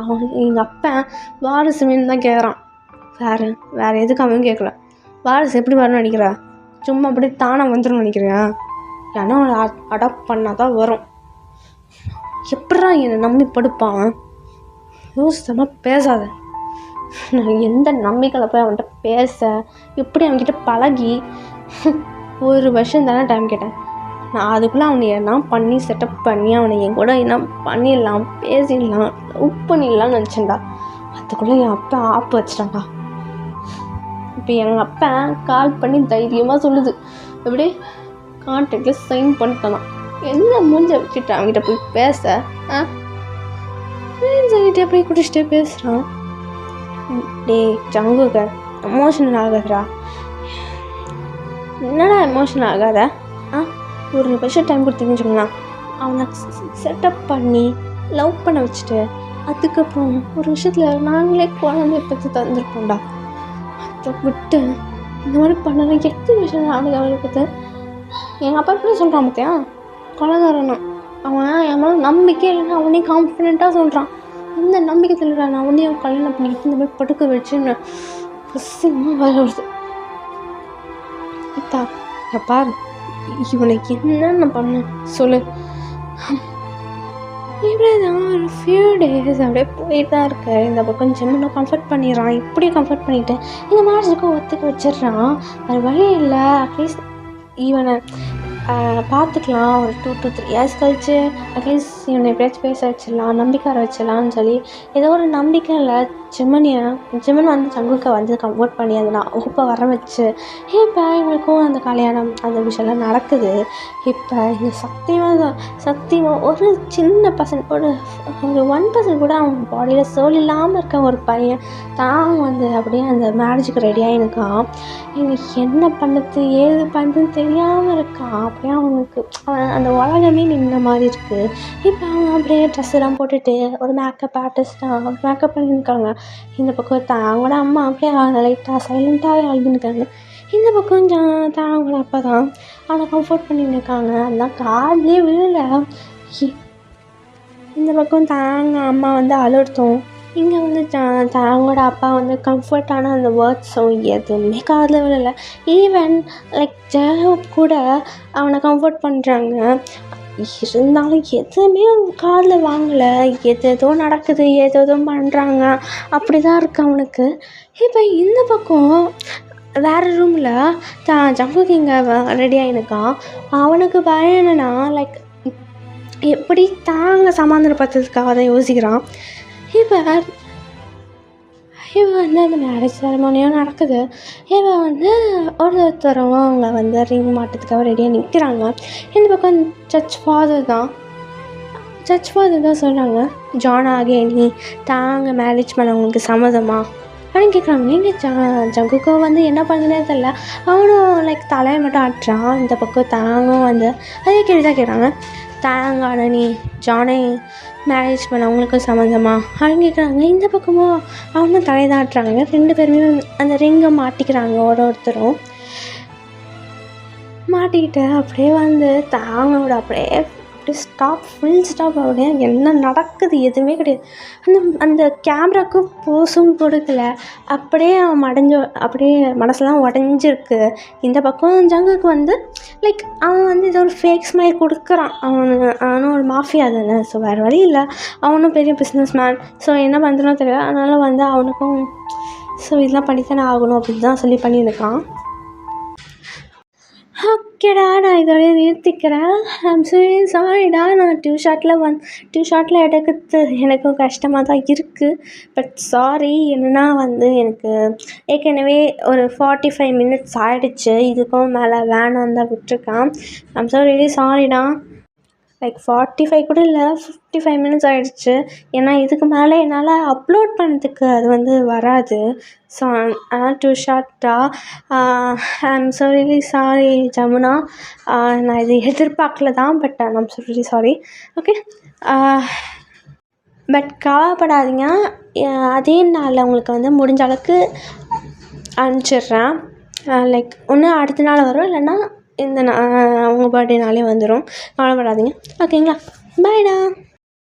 அவன் எங்கள் அப்பா வாரிசு மீன் தான் கேட்குறான், வேறு எதுக்கு அவன் கேட்கல. வாரிசு எப்படி வரணும்னு நினைக்கிறா, சும்மா அப்படி தானே வந்துடும் நினைக்கிறியா, ஏன்னா அவனை அடாப்ட் பண்ணால் தான் வரும். எப்படா என்னை நம்பி படுப்பான், யோசித்தமாக பேசாத. நான் எந்த நம்பிக்கையில் போய் அவன்கிட்ட பேச, எப்படி அவன்கிட்ட பழகி 1 வருஷம் தானே டைம் கேட்டேன். நான் அதுக்குள்ளே அவனை என்ன பண்ணி செட்டப் பண்ணி அவனை என் கூட என்ன பண்ணிடலாம், பேசிடலாம், லவ் பண்ணிடலாம்னு நினச்சேன்டா. அதுக்குள்ளே என் அப்பா ஆப்பு வச்சிட்டான்டா. இப்போ எங்கள் அப்பா கால் பண்ணி தைரியமாக சொல்லுது, எப்படி கான்ட்ராக்டில் சைன் பண்ணிட்டானா, என்ன மூஞ்ச வச்சுட்டு அவன்கிட்ட போய் பேச சொல்லிட்டு அப்படியே குடிச்சிட்டே பேசுகிறான். டேய் ஜங்குக்க, எமோஷனல் ஆகாதடா. என்னடா எமோஷனல் ஆகாத, 1 வருஷம் டைம் கொடுத்தீங்கன்னு சொன்னா அவனை செட்டப் பண்ணி லவ் பண்ண வச்சுட்டு அதுக்கப்புறம் 1 வருஷத்தில் நாங்களே குழந்தை பற்றி தந்துருப்போம்டா. அதை விட்டு இந்த மாதிரி பண்ணலாம் 8 வருஷம் ஆளுங்க அவளுக்கு. எங்கள் அப்பா எப்படி சொல்கிறான் பார்த்தியா, கொலைகாரனா அவன் என் மேலே நம்பிக்கை இல்லைன்னா அவனே கான்ஃபிடென்ட்டாக சொல்கிறான். இந்த நம்பிக்கை தெரியல, நான் அவனே கல்யாணம் பண்ணிக்கிட்டு இந்த மாதிரி படுக்க வச்சுன்னு கசியமாக வேலை வருது. பாரு இவனுக்கு என்னென்ன பண்ண சொல்லு. இப்படிதான் ஒரு ஃபியூ டேஸ் அப்படியே போயிட்டு தான் இருக்கு. இந்த பக்கம் ஜிம்முன்னு கம்ஃபர்ட் பண்ணிடுறான், இப்படி கம்ஃபர்ட் பண்ணிவிட்டு இந்த மேரேஜுக்கும் ஒத்துக்க வச்சிடுறான். வேறு வழி இல்லை, அட்லீஸ்ட் இவனை பார்த்துக்கலாம். ஒரு 2 to 3 years கழிச்சு அட்லீஸ்ட் இவனை எப்படியாச்சும் பேச வச்சிடலாம், நம்பிக்கை வச்சிடலான்னு சொல்லி ஏதோ ஒரு நம்பிக்கையில் ஜிம்மன் வந்து ஜங்குக்கை வந்து கம்ஃபர்ட் பண்ணி அதை நான் ஹோப்பை வர வச்சு இப்போ இவங்களுக்கும் அந்த கல்யாணம் அந்த விஷயம்லாம் நடக்குது. இப்போ இந்த சத்தியமாக ஒரு சின்ன பர்சன்ட் ஒரு 1% கூட அவன் பாடியில் சோல் இல்லாமல் இருக்க ஒரு பையன் தான் வந்து அப்படியே அந்த மேரேஜுக்கு ரெடியாக இருக்கான். எங்களுக்கு என்ன பண்ணுறது ஏது பண்ணுறதுன்னு தெரியாமல் இருக்கான். அப்படியே அவனுக்கு அந்த உலகமே நின்ன மாதிரி இருக்குது. இப்போ அவங்க அப்படியே ட்ரெஸ்ஸெல்லாம் போட்டுட்டு ஒரு மேக்கப் ஆர்டிஸ்ட்டாக ஒரு மேக்கப் பண்ணியிருக்காங்க. இந்த பக்கம் அவங்களோட அம்மா அப்படியே லைட்டாக சைலண்ட்டாகவே அழுதுன்னுருக்காங்க. இந்த பக்கம் அவங்களோட அப்பா தான் அவனை கம்ஃபர்ட் பண்ணின்னு இருக்காங்க. அதெல்லாம் காதுலேயே விழல. இந்த பக்கம் தாங்க அம்மா வந்து அழுத்தம் இங்கே வந்து அவங்களோட அப்பா வந்து கம்ஃபர்ட்டான அந்த வேர்ட்ஸும் எதுவுமே காதில் விழல. ஈவன் லைக் ஜெயஹோப் கூட அவனை கம்ஃபர்ட் பண்ணுறாங்க. இருந்தாலும் எதுவுமே காதில் வாங்கலை. எதேதோ நடக்குது, ஏதேதோ பண்ணுறாங்க, அப்படி தான் இருக்குது அவனுக்கு. இப்போ இந்த பக்கம் வேறு ரூமில் ஜங்குக் இங்கே ரெடி ஆகினுக்கான். அவனுக்கு பயம் என்னென்னா லைக் எப்படி தாங்க சமாதானப்படுத்துறதுக்காக தான் யோசிக்கிறான். இவன் வந்து அந்த மேரேஜ் செரமோனியும் நடக்குது. இவன் வந்து ஒருத்தரும் அவங்க வந்து ரிங் மாட்டுறதுக்காக ரெடியாக நிற்கிறாங்க. இந்த பக்கம் சர்ச் ஃபாதர் தான் சொல்கிறாங்க, ஜான் ஆகிய நீ தாங்க மேரேஜ் பண்ண உங்களுக்கு சம்மதமா அப்படின்னு கேட்குறாங்க. நீங்கள் ஜங்குக்கோ வந்து என்ன பண்ணுதுன்னே தெரியல. அவனும் லைக் தலையை மட்டும் ஆட்டுறான். இந்த பக்கம் தாங்கும் வந்து அதே கேள்வி தான் கேட்குறாங்க, தாங்கான நீ ஜானே மேரேஜ் பண்ண அவங்களுக்கும் சம்மந்தமா அப்படின்னு கேட்குறாங்க. இந்த பக்கமும் அவனும் தலைதாட்டுறாங்க. 2 பேருமே அந்த ரிங்கை மாட்டிக்கிறாங்க. ஒருத்தரும் மாட்டிக்கிட்டு அப்படியே வந்து தாங்களோட அப்படியே ஃபுல் ஸ்டாப் அப்படியே என்ன நடக்குது எதுவுமே கிடையாது. அந்த கேமராவுக்கு போஸும் கொடுக்கல. அப்படியே அவன் அப்படியே மனசெல்லாம் உடஞ்சிருக்கு. இந்த பக்கம் ஜங்குக்கு வந்து லைக் அவன் வந்து ஏதோ ஒரு ஃபேக் ஸ்மைல் கொடுக்குறான். அவனும் ஒரு மாஃபியா தானே. ஸோ வேறு வழி இல்லை, அவனும் பெரிய பிஸ்னஸ் மேன். ஸோ என்ன பண்ணுறதுன்னு தெரியல. அதனால் வந்து அவனுக்கும் ஸோ இதெல்லாம் பண்ணித்தானே ஆகணும் அப்படின்னு தான் சொல்லி பண்ணியிருக்கான். ஓகேடா, நான் இதோடய நிறுத்திக்கிறேன். ஐம் சாரிடா, நான் டியூ ஷாட்டில் எடுக்கிறது எனக்கும் கஷ்டமாக தான் இருக்குது. பட் சாரி, என்னென்னா வந்து எனக்கு ஏற்கனவே ஒரு 45 மினிட்ஸ் ஆகிடுச்சு. இதுக்கும் மேலே வேணான்னு தான் விட்டுருக்கேன். ஐம் ரியலி சாரிடா. லைக் 45 கூட இல்லை, 55 மினிட்ஸ் ஆகிடுச்சு. ஏன்னா இதுக்கு மேலே என்னால் அப்லோட் பண்ணுறதுக்கு அது வந்து வராது. ஸோ அதனால் டூ ஷார்ட்டாக ஐம் ரியலி சாரி ஜமுனா. நான் இது எதிர்பார்க்கல தான், but I'm really sorry. Okay, but கவலைப்படாதீங்க. அதே நாளில் உங்களுக்கு வந்து முடிஞ்ச அளவுக்கு அனுப்பிச்சிட்றேன். லைக் ஒன்று அடுத்த நாள் வரும், இல்லைன்னா இந்த உங்கள் பர்த்டேனாலே வந்துடும். கவலைப்படாதீங்க. ஓகேங்களா? பாய்டா.